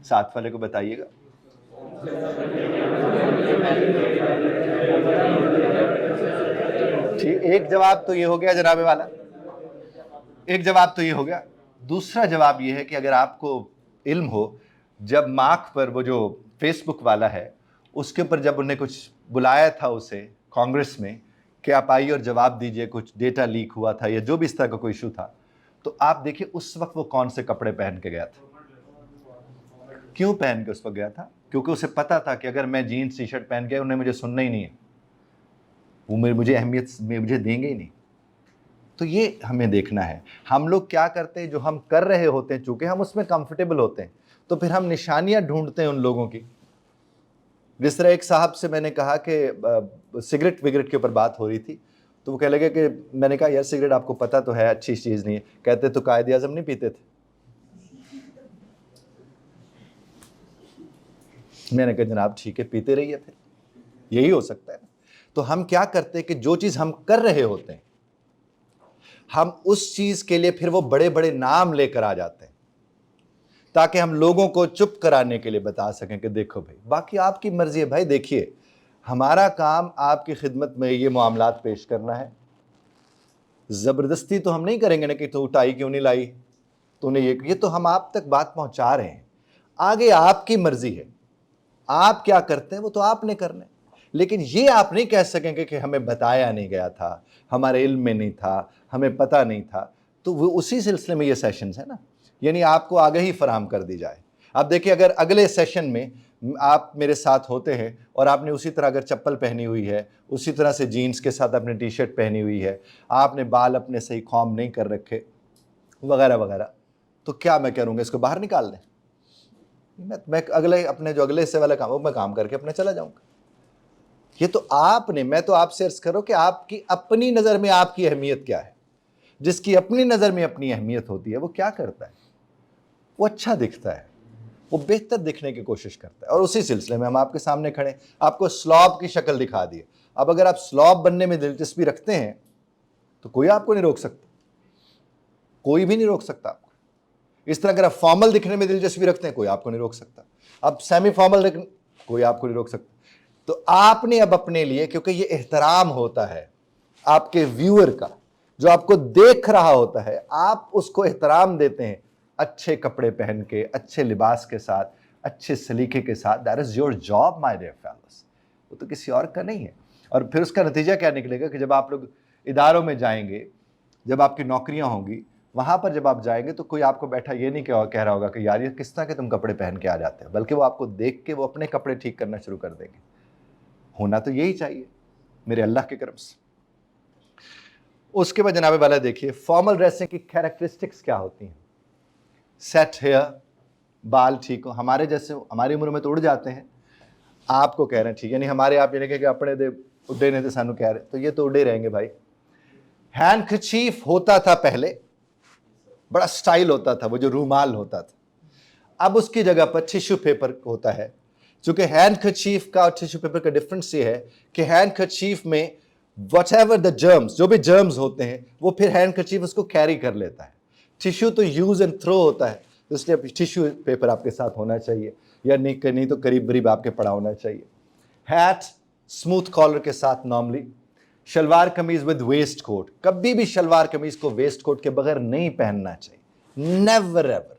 Speaker 1: साथ वाले को बताइएगा। ठीक, एक जवाब तो ये हो गया जनाबे वाला, एक जवाब तो ये हो गया। दूसरा जवाब ये है कि अगर आपको इल्म हो, जब मार्क पर वो जो फेसबुक वाला है, उसके ऊपर जब उन्हें कुछ बुलाया था उसे कांग्रेस में कि आप आइए और जवाब दीजिए, कुछ डेटा लीक हुआ था या जो भी इस तरह का कोई इशू था, तो आप देखिए उस वक्त वो कौन से कपड़े पहन के गया था। क्यों पहन के उस वक्त गया था? क्योंकि उसे पता था कि अगर मैं जीन्स टी शर्ट पहन गया, उन्हें मुझे सुनना ही नहीं है, वो मुझे अहमियत मुझे देंगे ही नहीं। तो ये हमें देखना है। हम लोग क्या करते हैं, जो हम कर रहे होते हैं, चूंकि हम उसमें कंफर्टेबल होते हैं, तो फिर हम निशानियां ढूंढते हैं उन लोगों की। जिस तरह एक साहब से मैंने कहा कि सिगरेट विगरेट के ऊपर बात हो रही थी, तो वो कह लगे कि मैंने कहा यार सिगरेट आपको पता तो है अच्छी चीज़ नहीं है। कहते तो कायदे आज़म नहीं पीते थे। मैंने कहा जनाब ठीक है, पीते रहिए, फिर यही हो सकता है। तो हम क्या करते हैं कि जो चीज़ हम कर रहे होते हैं, हम उस चीज़ के लिए फिर वो बड़े बड़े नाम लेकर आ जाते हैं, ताकि हम लोगों को चुप कराने के लिए बता सकें कि देखो भाई, बाकी आपकी मर्जी है भाई। देखिए, हमारा काम आपकी खिदमत में ये मामलात पेश करना है। ज़बरदस्ती तो हम नहीं करेंगे ना कि तू टाई क्यों नहीं लाई, तूने ये तो हम आप तक बात पहुंचा रहे हैं। आगे आपकी मर्जी है, आप क्या करते हैं वो तो आपने करना है। लेकिन ये आप नहीं कह सकेंगे कि हमें बताया नहीं गया था, हमारे इल्म में नहीं था, हमें पता नहीं था। तो वो उसी सिलसिले में ये सेशंस है ना, यानी आपको आगाही फराहम कर दी जाए। आप देखिए, अगर अगले सेशन में आप मेरे साथ होते हैं और आपने उसी तरह अगर चप्पल पहनी हुई है, उसी तरह से जीन्स के साथ अपने टी शर्ट पहनी हुई है, आपने बाल अपने सही कॉम नहीं कर रखे वगैरह वगैरह, तो क्या मैं करूँगा, इसको बाहर निकाल दें? मैं अगले अपने जो अगले से वाला काम हो मैं काम करके अपने चला जाऊँगा। ये तो आपने, मैं तो आपसे अर्ज करो कि आपकी अपनी नज़र में आपकी अहमियत क्या है। जिसकी अपनी नज़र में अपनी अहमियत होती है वो क्या करता है, वो अच्छा दिखता है, वो बेहतर दिखने की कोशिश करता है। और उसी सिलसिले में हम आपके सामने खड़े, आपको स्लॉब की शक्ल दिखा दी। अब अगर आप स्लॉब बनने में दिलचस्पी रखते हैं तो कोई आपको नहीं रोक सकता, कोई भी नहीं रोक सकता आपको। इस तरह अगर आप फॉर्मल दिखने में दिलचस्पी रखते हैं, कोई आपको नहीं रोक सकता। अब सेमी फॉर्मल दिखने, कोई आपको नहीं रोक सकता। तो आपने अब अपने लिए, क्योंकि ये एहतराम होता है आपके व्यूअर का, जो आपको देख रहा होता है, आप उसको एहतराम देते हैं अच्छे कपड़े पहन के, अच्छे लिबास के साथ, अच्छे सलीके के साथ। That is your job my dear fellows, वो तो किसी और का नहीं है। और फिर उसका नतीजा क्या निकलेगा कि जब आप लोग इदारों में जाएंगे, जब आपकी नौकरियां होंगी, वहां पर जब आप जाएंगे तो कोई आपको बैठा ये नहीं कह रहा होगा कि यार ये किस तरह के तुम कपड़े पहन के आ जाते हैं, बल्कि वो आपको देख के वो अपने कपड़े ठीक करना शुरू कर देंगे। होना तो यही चाहिए मेरे अल्लाह के करम से। उसके बाद जनाबे वाला देखिए फॉर्मल ड्रेसिंग की कैरेक्टरिस्टिक्स क्या होती हैं। सेट हेयर, बाल ठीक हो, हमारे जैसे हमारी उम्र में तो उड़ जाते हैं, आपको कह रहे हैं ठीक है नहीं, हमारे आप ये कि अपने दे उड्डे ने तो सानू कह रहे, तो ये तो उड़े रहेंगे भाई। हैंडकरचीफ होता था पहले, बड़ा स्टाइल होता था, वो जो रूमाल होता था। अब उसकी जगह पर टिश्यू पेपर होता है। चूंकि हैंडकरचीफ का और टिश्यू पेपर का डिफरेंस ये है कि हैंडकरचीफ में व्हाटएवर द जर्म्स, जो भी जर्म्स होते हैं, वो फिर हैंडकरचीफ उसको कैरी कर लेता है। टिश्यू तो यूज एंड थ्रो होता है, इसलिए टिश्यू पेपर आपके साथ होना चाहिए, या नहीं तो करीब करीब आपके पड़ा होना चाहिए। हैट स्मूथ कॉलर के साथ नॉर्मली। शलवार कमीज विद वेस्ट कोट, कभी भी शलवार कमीज को वेस्ट कोट के बगैर नहीं पहनना चाहिए, नेवर एवर,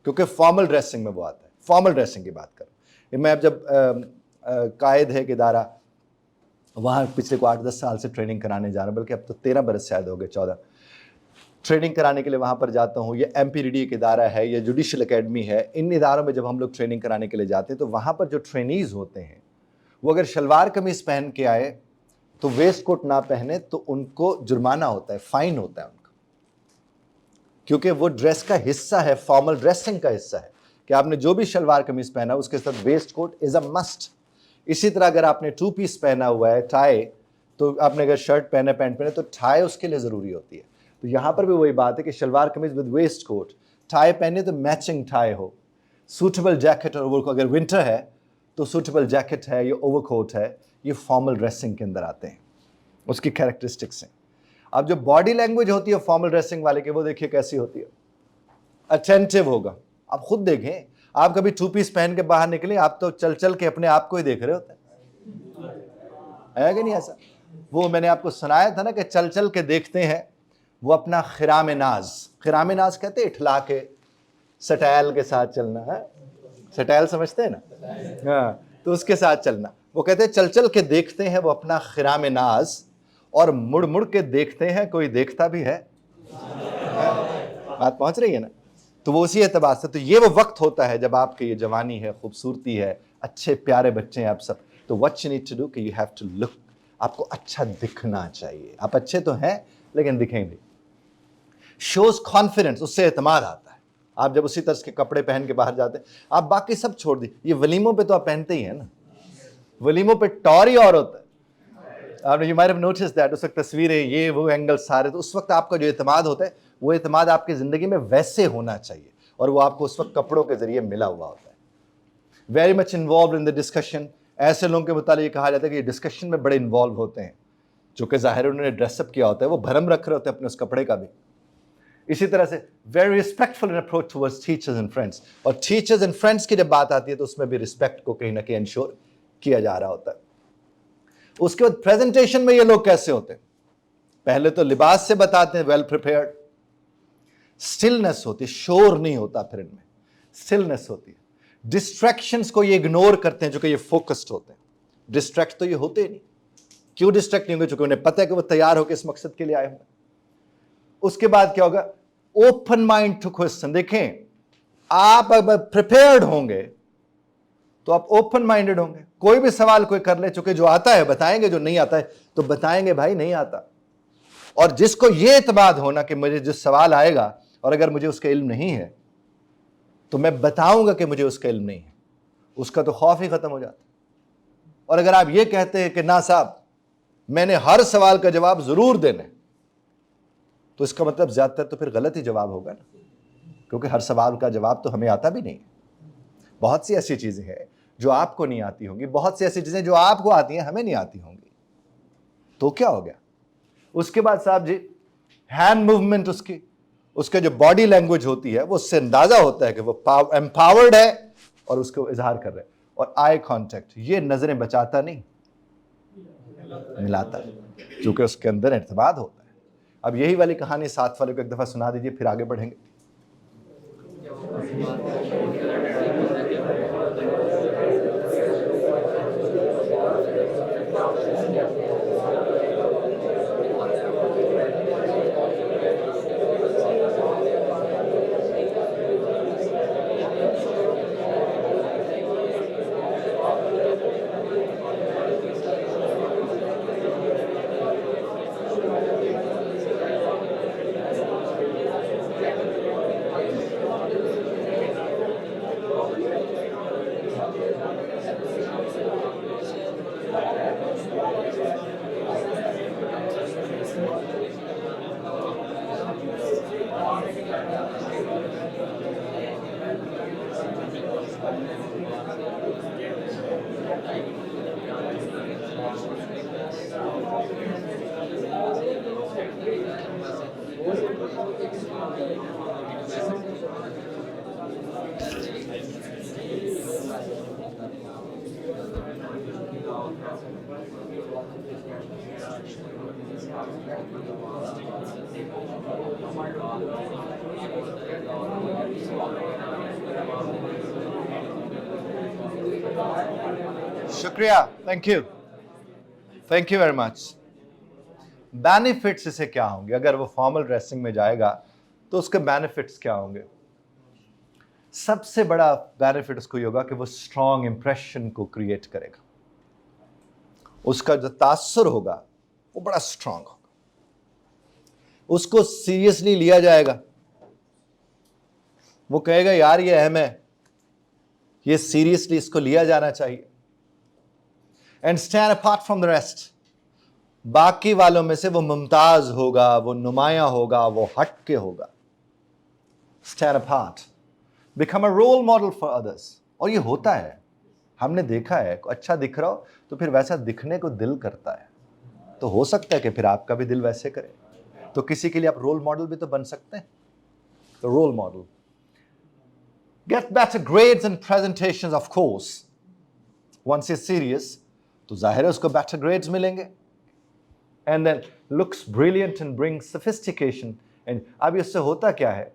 Speaker 1: क्योंकि फॉर्मल ड्रेसिंग में वो आता है। फॉर्मल ड्रेसिंग की बात करूं, मैं अब जब कायद है कि इदारा, वहाँ पिछले को 8-10 साल से ट्रेनिंग कराने जा रहा हूँ, बल्कि अब तो 13 बरस शायद हो गए, 14 ट्रेनिंग कराने के लिए वहाँ पर जाता हूँ। ये MPRD एक इदारा है, ये जुडिशल अकेडमी है। इन इदारों में जब हम लोग ट्रेनिंग कराने के लिए जाते हैं तो वहाँ पर जो ट्रेनीज होते हैं वो अगर शलवार कमीज पहन के आए तो वेस्ट कोट ना पहने तो उनको जुर्माना होता है, फाइन होता है उनका, क्योंकि वो ड्रेस का हिस्सा है, फॉर्मल ड्रेसिंग का हिस्सा है कि आपने जो भी शलवार कमीज पहना उसके साथ waistcoat is a must. इसी तरह अगर आपने 2 पीस पहना हुआ है, टाई, तो आपने अगर शर्ट पहने, पैंट पहने, तो टाई उसके लिए ज़रूरी होती है। तो यहाँ पर भी वही बात है कि शलवार कमीज विद वेस्ट कोट, टाई पहने तो मैचिंग टाई हो, सूटेबल जैकेट और ओवरकोट, अगर विंटर है तो सूटेबल जैकेट है या ओवरकोट है, ये फॉर्मल ड्रेसिंग के अंदर आते हैं, उसकी कैरेक्टरिस्टिक्स हैं। अब जो बॉडी लैंग्वेज होती है फॉर्मल ड्रेसिंग वाले की, वो देखिए कैसी होती है, अटेंटिव होगा। आप खुद देखें, आप कभी 2 पीस पहन के बाहर निकले, आप तो चल चल के अपने आप को ही देख रहे होते हैं, है कि नहीं ऐसा? वो मैंने आपको सुनाया था ना कि चल चल के देखते हैं, वो अपना खिराम नाज कहते हैं, इठला के सटैल के साथ चलना है, सटैल समझते हैं ना, हाँ, तो उसके साथ चलना। वो कहते हैं चल चल के देखते हैं वो अपना खिराम नाज, और मुड़ मुड़ के देखते हैं कोई देखता भी है। बात पहुंच रही है ना? तो वो उसी एतबार से, तो ये वो वक्त होता है जब आपकी ये जवानी है, खूबसूरती है, अच्छे प्यारे बच्चे हैं आप सब, तो what you need to do कि यू हैव टू लुक, आपको अच्छा दिखना चाहिए। आप अच्छे तो हैं लेकिन दिखेंगे, शोज कॉन्फिडेंस, उससे एतमाद आता है। आप जब उसी तरह के कपड़े पहन के बाहर जाते हैं, आप बाकी सब छोड़ दी, ये वलीमों पे तो आप पहनते ही हैं ना, वलीमों पे टॉर ही और होता है। आपने you might have notice that, उस वक्त तस्वीरें, ये वो एंगल सारे, तो उस वक्त आपका जो एतमाद होता है, वो एतमाद आपकी ज़िंदगी में वैसे होना चाहिए, और वो आपको उस वक्त कपड़ों के ज़रिए मिला हुआ होता है। Very much involve in the discussion, ऐसे लोगों के मुताबिक ये कहा जाता है कि ये डिस्कशन में बड़े इन्वॉल्व होते हैं, जो कि ज़ाहिर उन्होंने ड्रेसअप किया होता है, वो भरम रख रहे होते हैं अपने उस कपड़े का भी। इसी तरह से very respectful in approach towards teachers and friends, और टीचर्स एंड फ्रेंड्स की जब बात आती है तो उसमें भी रिस्पेक्ट को कहीं ना कहीं इंश्योर किया जा रहा होता है। उसके बाद प्रेजेंटेशन में ये लोग कैसे होते हैं, पहले तो लिबास से बताते हैं वेल प्रिपेयर्ड, स्टिलनेस होती है, शोर नहीं होता, फिर इनमें स्टिलनेस होती है, डिस्ट्रैक्शंस को ये इग्नोर करते हैं जो कि ये फोकस्ड होते हैं। डिस्ट्रैक्ट तो ये होते ही नहीं, क्यों डिस्ट्रैक्ट नहीं होंगे, क्योंकि उन्हें पता है कि वो तैयार होकर इस मकसद के लिए आए होंगे। उसके बाद क्या होगा, ओपन माइंड टू क्वेश्चन। देखें, आप अगर प्रिपेयर्ड होंगे तो आप ओपन माइंडेड होंगे, कोई भी सवाल कोई कर ले, चूंकि जो आता है बताएंगे, जो नहीं आता है तो बताएंगे भाई नहीं आता। और जिसको ये एतमाद होना कि मुझे जिस सवाल आएगा और अगर मुझे उसका इल्म नहीं है तो मैं बताऊंगा कि मुझे उसका इल्म नहीं है, उसका तो खौफ ही खत्म हो जाता। और अगर आप ये कहते हैं कि ना साहब मैंने हर सवाल का जवाब जरूर देना, तो इसका मतलब ज्यादातर तो फिर गलत ही जवाब होगा ना, क्योंकि हर सवाल का जवाब तो हमें आता भी नहीं है। बहुत सी ऐसी चीजें हैं जो आपको नहीं आती होंगी, बहुत सी ऐसी चीजें जो आपको आती हैं हमें नहीं आती होंगी। तो क्या हो गया? उसके बाद साहब जी हैंड मूवमेंट, उसके जो बॉडी लैंग्वेज होती है वो उससे अंदाजा होता है कि वो एम्पावर्ड है और उसको इजहार कर रहे हैं। और आई कांटेक्ट, ये नजरें बचाता नहीं, मिलाता है, क्योंकि उसके अंदर एतमाद होता है। अब यही वाली कहानी साथ वाले को एक दफा सुना दीजिए, फिर आगे बढ़ेंगे। शुक्रिया, thank you very much. Benefits इसे क्या होंगे? अगर वो फॉर्मल ड्रेसिंग में जाएगा तो उसके बेनिफिट्स क्या होंगे? सबसे बड़ा बेनिफिट उसको ये होगा कि वो स्ट्रॉन्ग इंप्रेशन को क्रिएट करेगा, उसका जो तासुर होगा वो बड़ा स्ट्रॉन्ग होगा, उसको सीरियसली लिया जाएगा, वो कहेगा यार ये अहम है, ये सीरियसली इसको लिया जाना चाहिए। And stand apart from the rest, बाकी वालों में से वो मुमताज होगा, वो नुमाया होगा, वो हटके होगा। Stand apart, become a role model for others. और ये होता है, हमने देखा है, अच्छा दिख रहा हो तो फिर वैसा दिखने को दिल करता है, तो हो सकता है कि फिर आपका भी दिल वैसे करे, तो किसी के लिए आप रोल मॉडल भी तो बन सकते हैं। तो role model, get better grades and presentations of course. Once is serious तो जाहिर है उसको बेटर ग्रेड्स मिलेंगे। And then looks brilliant and brings sophistication. And अब इससे होता क्या है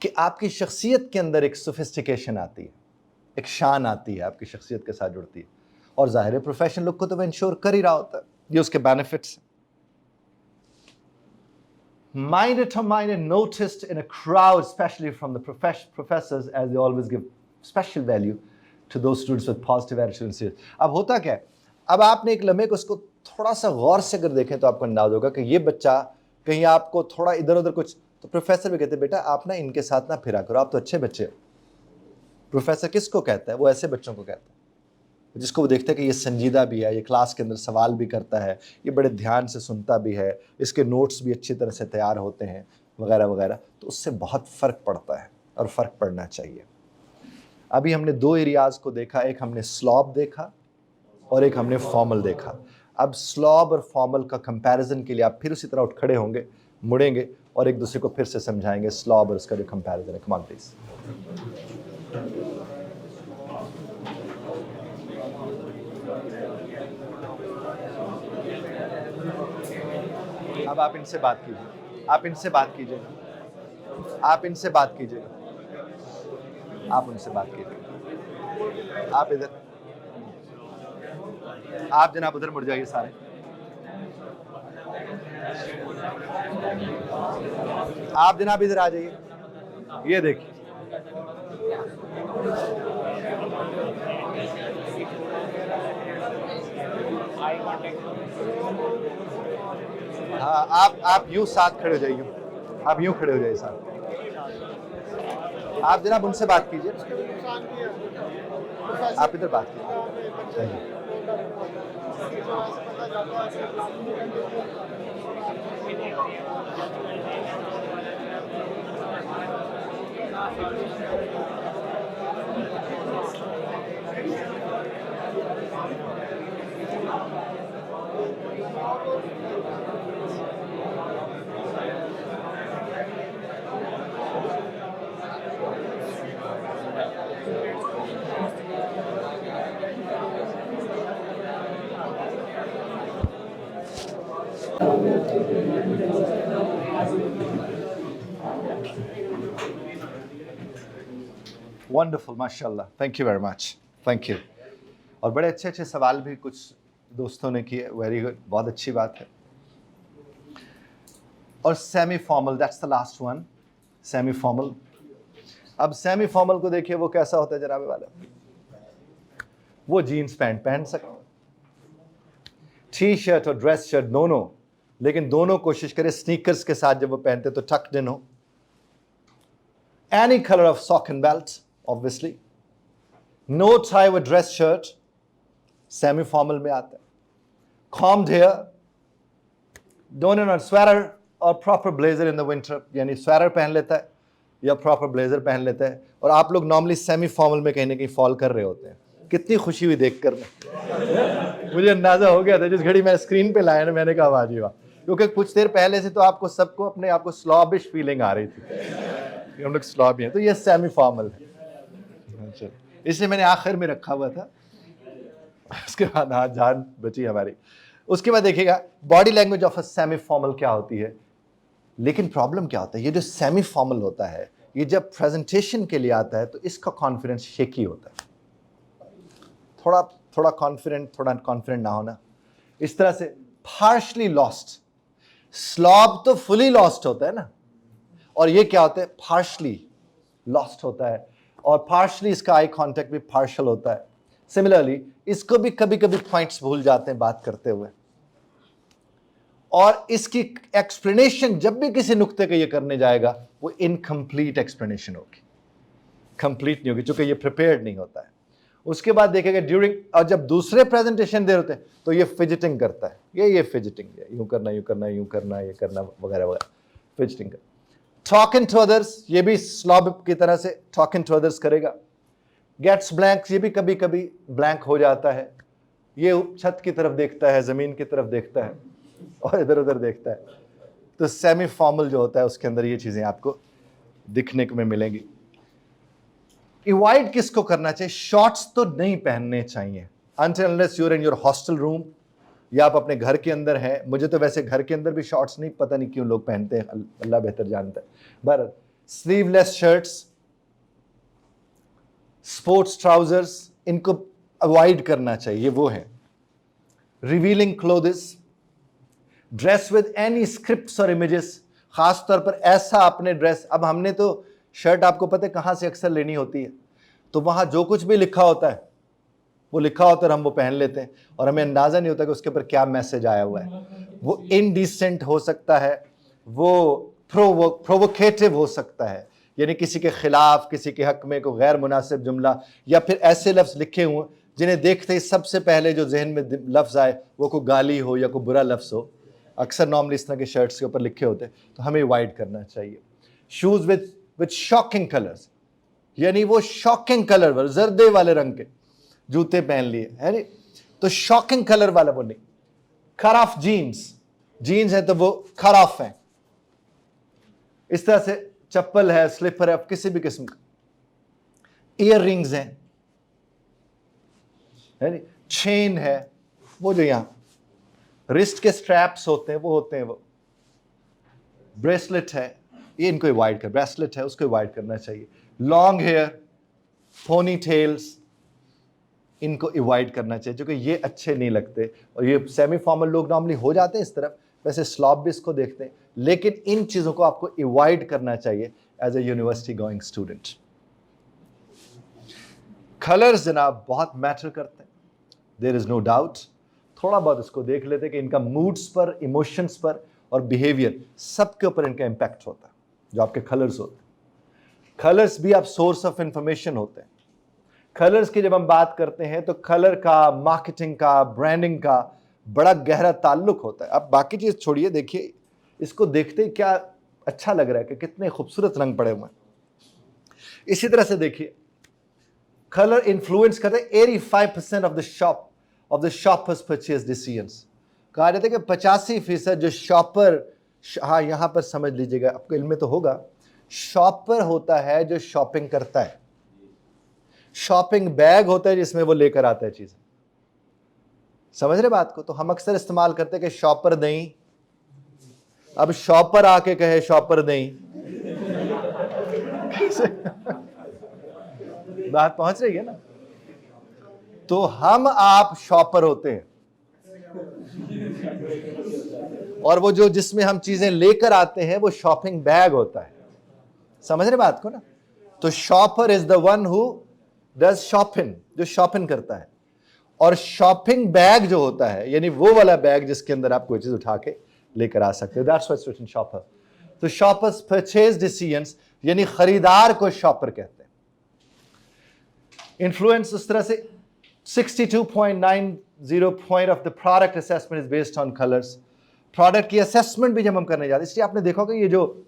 Speaker 1: कि आपकी शख्सियत के अंदर एक सोफिस्टिकेशन आती है, एक शान आती है, आपकी शख्सियत के साथ जुड़ती है, और जाहिर है प्रोफेशनल लुक को तो वह इंश्योर कर ही रहा होता है। ये उसके benefits. Mind determined and noticed in a crowd, especially from the professors, as they always give special value to those students with positive attitudes. अब होता क्या है, अब आपने एक लम्हे को उसको थोड़ा सा गौर से अगर देखें तो आपको अंदाज होगा कि ये बच्चा कहीं आपको थोड़ा इधर उधर कुछ, तो प्रोफेसर भी कहते हैं बेटा आप ना इनके साथ ना फिरा करो, आप तो अच्छे बच्चे हो। प्रोफेसर किसको कहता है? वो ऐसे बच्चों को कहता है जिसको वो देखता है कि ये संजीदा भी है, ये क्लास के अंदर सवाल भी करता है, ये बड़े ध्यान से सुनता भी है, इसके नोट्स भी अच्छी तरह से तैयार होते हैं, वगैरह वगैरह। तो उससे बहुत फ़र्क पड़ता है और फ़र्क पड़ना चाहिए। अभी हमने दो एरियाज़ को देखा, एक हमने स्लॉब देखा और एक हमने फॉर्मल देखा। अब स्लॉब और फॉर्मल का कंपैरिजन के लिए आप फिर उसी तरह उठ खड़े होंगे, मुड़ेंगे और एक दूसरे को फिर से समझाएंगे स्लॉब और उसका जो कंपैरिजन है। कम ऑन प्लीज। अब आप इनसे बात कीजिए, आप इनसे बात कीजिए, आप इनसे बात कीजिए, आप उनसे बात कीजिए। आप इधर, आप जनाब उधर मुड़ जाइए सारे। आप जनाब इधर आ जाइए, ये देखिए हाँ, आप यूं साथ खड़े हो जाइए, आप यूं खड़े हो जाइए साथ। आप जनाब उनसे बात कीजिए, आप इधर बात कीजिए। वंडरफुल, माशाल्लाह, thank you very much, thank you. और बड़े अच्छे अच्छे सवाल भी कुछ दोस्तों ने किए, वेरी गुड, बहुत अच्छी बात है। और semi formal, that's the last one, semi formal. अब सेमी फॉर्मल को देखिए वो कैसा होता है जनाबे वाले, वो जीन्स पैंट पहन सकते, टी शर्ट और ड्रेस शर्ट दोनों, लेकिन दोनों कोशिश करें स्नीकर्स के साथ जब वो पहनते तो टक्ड इन हो। Any colour of sock and belt obviously, no tie with dress shirt, semi formal में आता है। Combed hair, don't not sweater और proper blazer in the winter, यानी स्वेटर पहन लेता है या प्रॉपर ब्लेजर पहन लेता है। और आप लोग नॉर्मली सेमी फॉर्मल में कहीं ना कहीं फॉल कर रहे होते हैं। कितनी खुशी हुई देखकर, मुझे अंदाजा हो गया था जिस घड़ी मैं स्क्रीन पे लाया ना, मैंने कहा वाह जी वाह, क्योंकि कुछ देर पहले से तो आपको सबको अपने आप को स्लॉबिश फीलिंग आ रही थी, हम लोग स्लॉब हैं। तो ये सेमी फॉर्मल है, इसलिए मैंने आखिर में रखा हुआ था, उसके बाद हाँ जान बची हमारी। उसके बाद देखिएगा body language of a semi formal क्या होती है। लेकिन प्रॉब्लम क्या होता है, ये जो सेमी फॉर्मल होता है, ये जब प्रेजेंटेशन के लिए आता है तो इसका कॉन्फिडेंस शेकी होता है, थोड़ा कॉन्फिडेंट ना होना, इस तरह से पार्शली लॉस्ट। स्लॉब तो फुली लॉस्ट होता है ना, और ये क्या होता है, पार्शली लॉस्ट होता है, और पार्शली इसका आई कांटेक्ट भी पार्शल होता है। सिमिलरली इसको भी कभी कभी पॉइंट्स भूल जाते हैं बात करते हुए, और इसकी एक्सप्लेनेशन जब भी किसी नुक्ते का ये करने जाएगा वो इनकम्प्लीट एक्सप्लेनेशन होगी, कंप्लीट नहीं होगी, क्योंकि ये प्रिपेयर्ड नहीं होता है। उसके बाद देखेगा ड्यूरिंग, और जब दूसरे प्रेजेंटेशन दे होते हैं तो ये फिजिटिंग करता है, ये फिजिटिंग, यूं करना यूं करना यूं करना, ये करना वगैरह वगैरह, फिजिटिंग कर। टॉकिंग टू अदर्स, ये भी स्लॉब की तरह से टॉकिंग टू अदर्स करेगा। गेट्स ब्लैंक, ये भी कभी कभी ब्लैंक हो जाता है, ये छत की तरफ देखता है, जमीन की तरफ देखता है और इधर उधर देखता है। तो सेमी फॉर्मल जो होता है उसके अंदर ये चीजें आपको दिखने को में मिलेंगी। अवॉइड किसको करना चाहिए, शॉर्ट्स तो नहीं पहनने चाहिए until unless you're in your hostel room, या आप अपने घर के अंदर हैं। मुझे तो वैसे घर के अंदर भी शॉर्ट्स नहीं, पता नहीं क्यों लोग पहनते हैं, अल्लाह बेहतर जानता है। बहरहाल स्लीवलेस शर्ट्स, स्पोर्ट्स ट्राउजर्स, इनको अवॉइड करना चाहिए, वो है। Revealing clothes, dress with any scripts और इमेजेस, खास तौर पर ऐसा अपने ड्रेस, अब हमने तो शर्ट आपको पता है कहाँ से अक्सर लेनी होती है, तो वहाँ जो कुछ भी लिखा होता है वो लिखा होता है, हम वो पहन लेते हैं और हमें अंदाज़ा नहीं होता कि उसके ऊपर क्या मैसेज आया हुआ है। वो इनडिसेंट हो सकता है, वो प्रोवोकेटिव हो सकता है, यानी किसी के खिलाफ, किसी के हक में कोई गैर मुनासिब जुमला, या फिर ऐसे लफ्ज़ लिखे हुए जिन्हें देखते ही सबसे पहले जो जहन में लफ्ज़ आए वो कोई गाली हो या कोई बुरा लफ्ज़ हो। अक्सर नॉर्मली इस तरह के शर्ट्स के ऊपर लिखे होते हैं, तो हमें अवॉइड करना चाहिए। शूज़ विद शॉकिंग कलर्स, यानी वो शॉकिंग कलर, जर्दे वाले रंग के जूते पहन लिए है नी, तो शॉकिंग कलर वाला वो नहीं। कट ऑफ जीन्स है तो वो कट ऑफ है। इस तरह से चप्पल है, स्लीपर है, किसी भी किस्म का, ईयर रिंग्स है नी, चेन है, वो जो यहां रिस्ट के स्ट्रैप्स होते हैं वो होते हैं, वो ब्रेसलेट है, ये इनको अवॉइड कर, ब्रेसलेट है उसको अवॉइड करना चाहिए। लॉन्ग हेयर, पोनी टेल्स, इनको अवॉइड करना चाहिए क्योंकि ये अच्छे नहीं लगते, और ये सेमी फॉर्मल लोग नॉर्मली हो जाते हैं इस तरफ, वैसे स्लॉब भी इसको देखते हैं, लेकिन इन चीज़ों को आपको अवॉइड करना चाहिए as a university going student. Colours जनाब बहुत मैटर करते हैं, देयर इज नो डाउट। थोड़ा बहुत इसको देख लेते हैं कि इनका मूड्स पर, इमोशंस पर और बिहेवियर सबके ऊपर इनका इम्पैक्ट होता है। जो आपके कलर्स होते हैं, कलर्स भी आप सोर्स ऑफ इंफॉर्मेशन होते हैं। कलर्स की जब हम बात करते हैं तो कलर का, मार्केटिंग का, ब्रांडिंग का बड़ा गहरा ताल्लुक होता है। अब बाकी चीज़ छोड़िए, देखिए इसको देखते ही क्या अच्छा लग रहा है कि कितने खूबसूरत रंग पड़े हुए हैं। इसी तरह से देखिए कलर इन्फ्लुएंस करते हैं 85% of the shoppers purchase decisions. कहा जाता है कि 85% जो शॉपर, हाँ यहाँ पर समझ लीजिएगा, आपको इल्म में तो होगा, शॉपर होता है जो शॉपिंग करता है, शॉपिंग बैग होता है जिसमें वो लेकर आता है चीज़ें। समझ रहे बात को? तो हम अक्सर इस्तेमाल करते हैं कि शॉपर नहीं, अब शॉपर आके कहे शॉपर नहीं, बात पहुंच रही है ना। तो हम आप शॉपर होते हैं, और वो जो जिसमें हम चीजें लेकर आते हैं वो शॉपिंग बैग होता है। समझ रहे बात को ना। तो shopper is the one who does shopping, जो शॉपिंग करता है। और शॉपिंग बैग जो होता है यानी वो वाला बैग जिसके अंदर आप कोई चीज उठा के लेकर आ सकते हो, that's why it's written shopper. तो शॉपर्स परचेज डिसीजंस यानी खरीदार को शॉपर कहते हैं। इन्फ्लुएंस उस तरह से 62.90 point of the product assessment is based on colours. Product की असेसमेंट भी जब हम करने जाते हैं, इसलिए आपने देखा होगा ये जो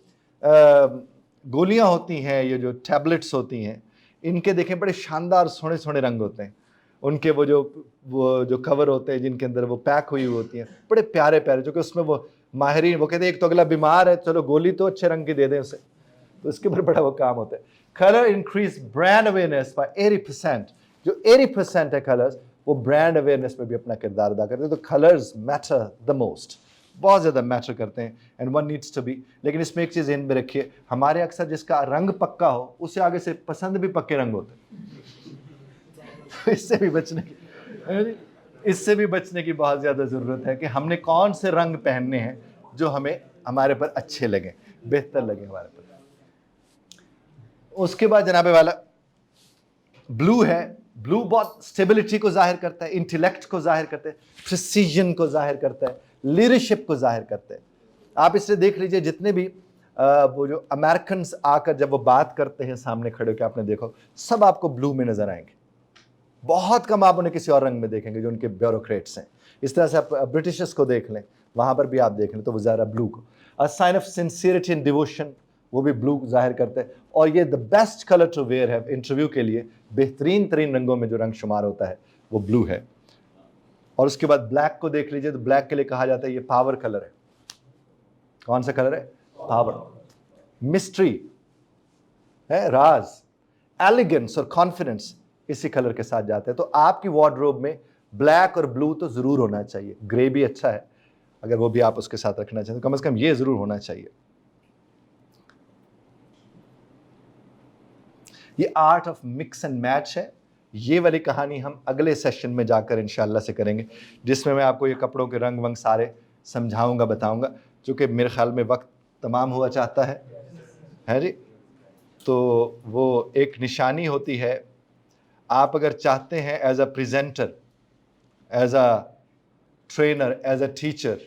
Speaker 1: गोलियां होती हैं, ये जो टैबलेट्स होती हैं, इनके देखें बड़े शानदार सोने सोने रंग होते हैं। उनके वो जो कवर होते हैं जिनके अंदर वो पैक हुई होती हैं, बड़े प्यारे प्यारे, जो कि उसमें वो माहिरीन वो कहते हैं एक तो अगला बीमार है, चलो गोली तो अच्छे रंग की दे दें उसे, तो इसके ऊपर बड़ा वो काम होता है। Colour increase brand awareness by 80%। जो 80% है कलर्स, वो ब्रांड अवेयरनेस में भी अपना किरदार अदा करते हैं। तो कलर्स मैटर द मोस्ट, बहुत ज़्यादा मैटर करते हैं, and one needs to be. लेकिन इसमें एक चीज़ ध्यान में रखिए, हमारे अक्सर जिसका रंग पक्का हो उसे आगे से पसंद भी पक्के रंग होते हैं। इससे भी बचने की बहुत ज़्यादा ज़रूरत है कि हमने कौन से रंग पहनने हैं जो हमें हमारे पर अच्छे लगे, बेहतर लगे हमारे पर। उसके बाद जनाबे वाला ब्लू है। ब्लू बहुत स्टेबिलिटी को जाहिर करता है, इंटेलेक्ट को जाहिर करता है, प्रिसीजन को जाहिर करता है, लीडरशिप को जाहिर करते हैं। आप इससे देख लीजिए जितने भी वो जो अमेरिकन आकर जब वो बात करते हैं सामने खड़े होकर, आपने देखो सब आपको ब्लू में नजर आएंगे। बहुत कम आप उन्हें किसी और रंग में देखेंगे जो उनके ब्यूरोक्रेट्स हैं। इस तरह से आप ब्रिटिशर्स को देख लें, वहां पर भी आप देख लें तो वो ज़्यादा ब्लू को a sign of sincerity and devotion, वो भी ब्लू जाहिर करते हैं। और ये the best colour to wear है इंटरव्यू के लिए, बेहतरीन तरीन रंगों में जो रंग शुमार होता है वो ब्लू है। और उसके बाद ब्लैक को देख लीजिए, तो ब्लैक के लिए कहा जाता है ये पावर कलर है। कौन सा कलर है? पावर, मिस्ट्री है, राज, एलिगेंस और कॉन्फिडेंस इसी कलर के साथ जाते हैं। तो आपकी वार्डरोब में ब्लैक और ब्लू तो जरूर होना चाहिए। ग्रे भी अच्छा है, अगर वो भी आप उसके साथ रखना चाहें तो कम से कम ये जरूर होना चाहिए। ये art of mix and match है। ये वाली कहानी हम अगले सेशन में जाकर इंशाल्लाह से करेंगे, जिसमें मैं आपको ये कपड़ों के रंग वंग सारे समझाऊंगा, बताऊंगा, चूँकि मेरे ख्याल में वक्त तमाम हुआ चाहता है जी। तो वो एक निशानी होती है, आप अगर चाहते हैं as a presenter, as a trainer, as a teacher,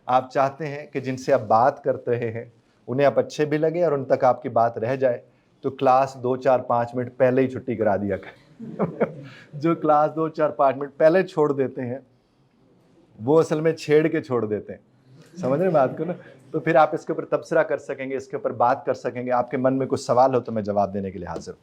Speaker 1: आप चाहते हैं कि जिनसे आप बात करते रहे हैं उन्हें आप अच्छे भी लगे और उन तक आपकी बात रह जाए, तो क्लास 2-4-5 मिनट पहले ही छुट्टी करा दिया करें। जो क्लास 2-4-5 मिनट पहले छोड़ देते हैं वो असल में छेड़ के छोड़ देते हैं। समझ रहे बात को ना। तो फिर आप इसके ऊपर तबसरा कर सकेंगे, इसके ऊपर बात कर सकेंगे। आपके मन में कुछ सवाल हो तो मैं जवाब देने के लिए हाजिर हूँ।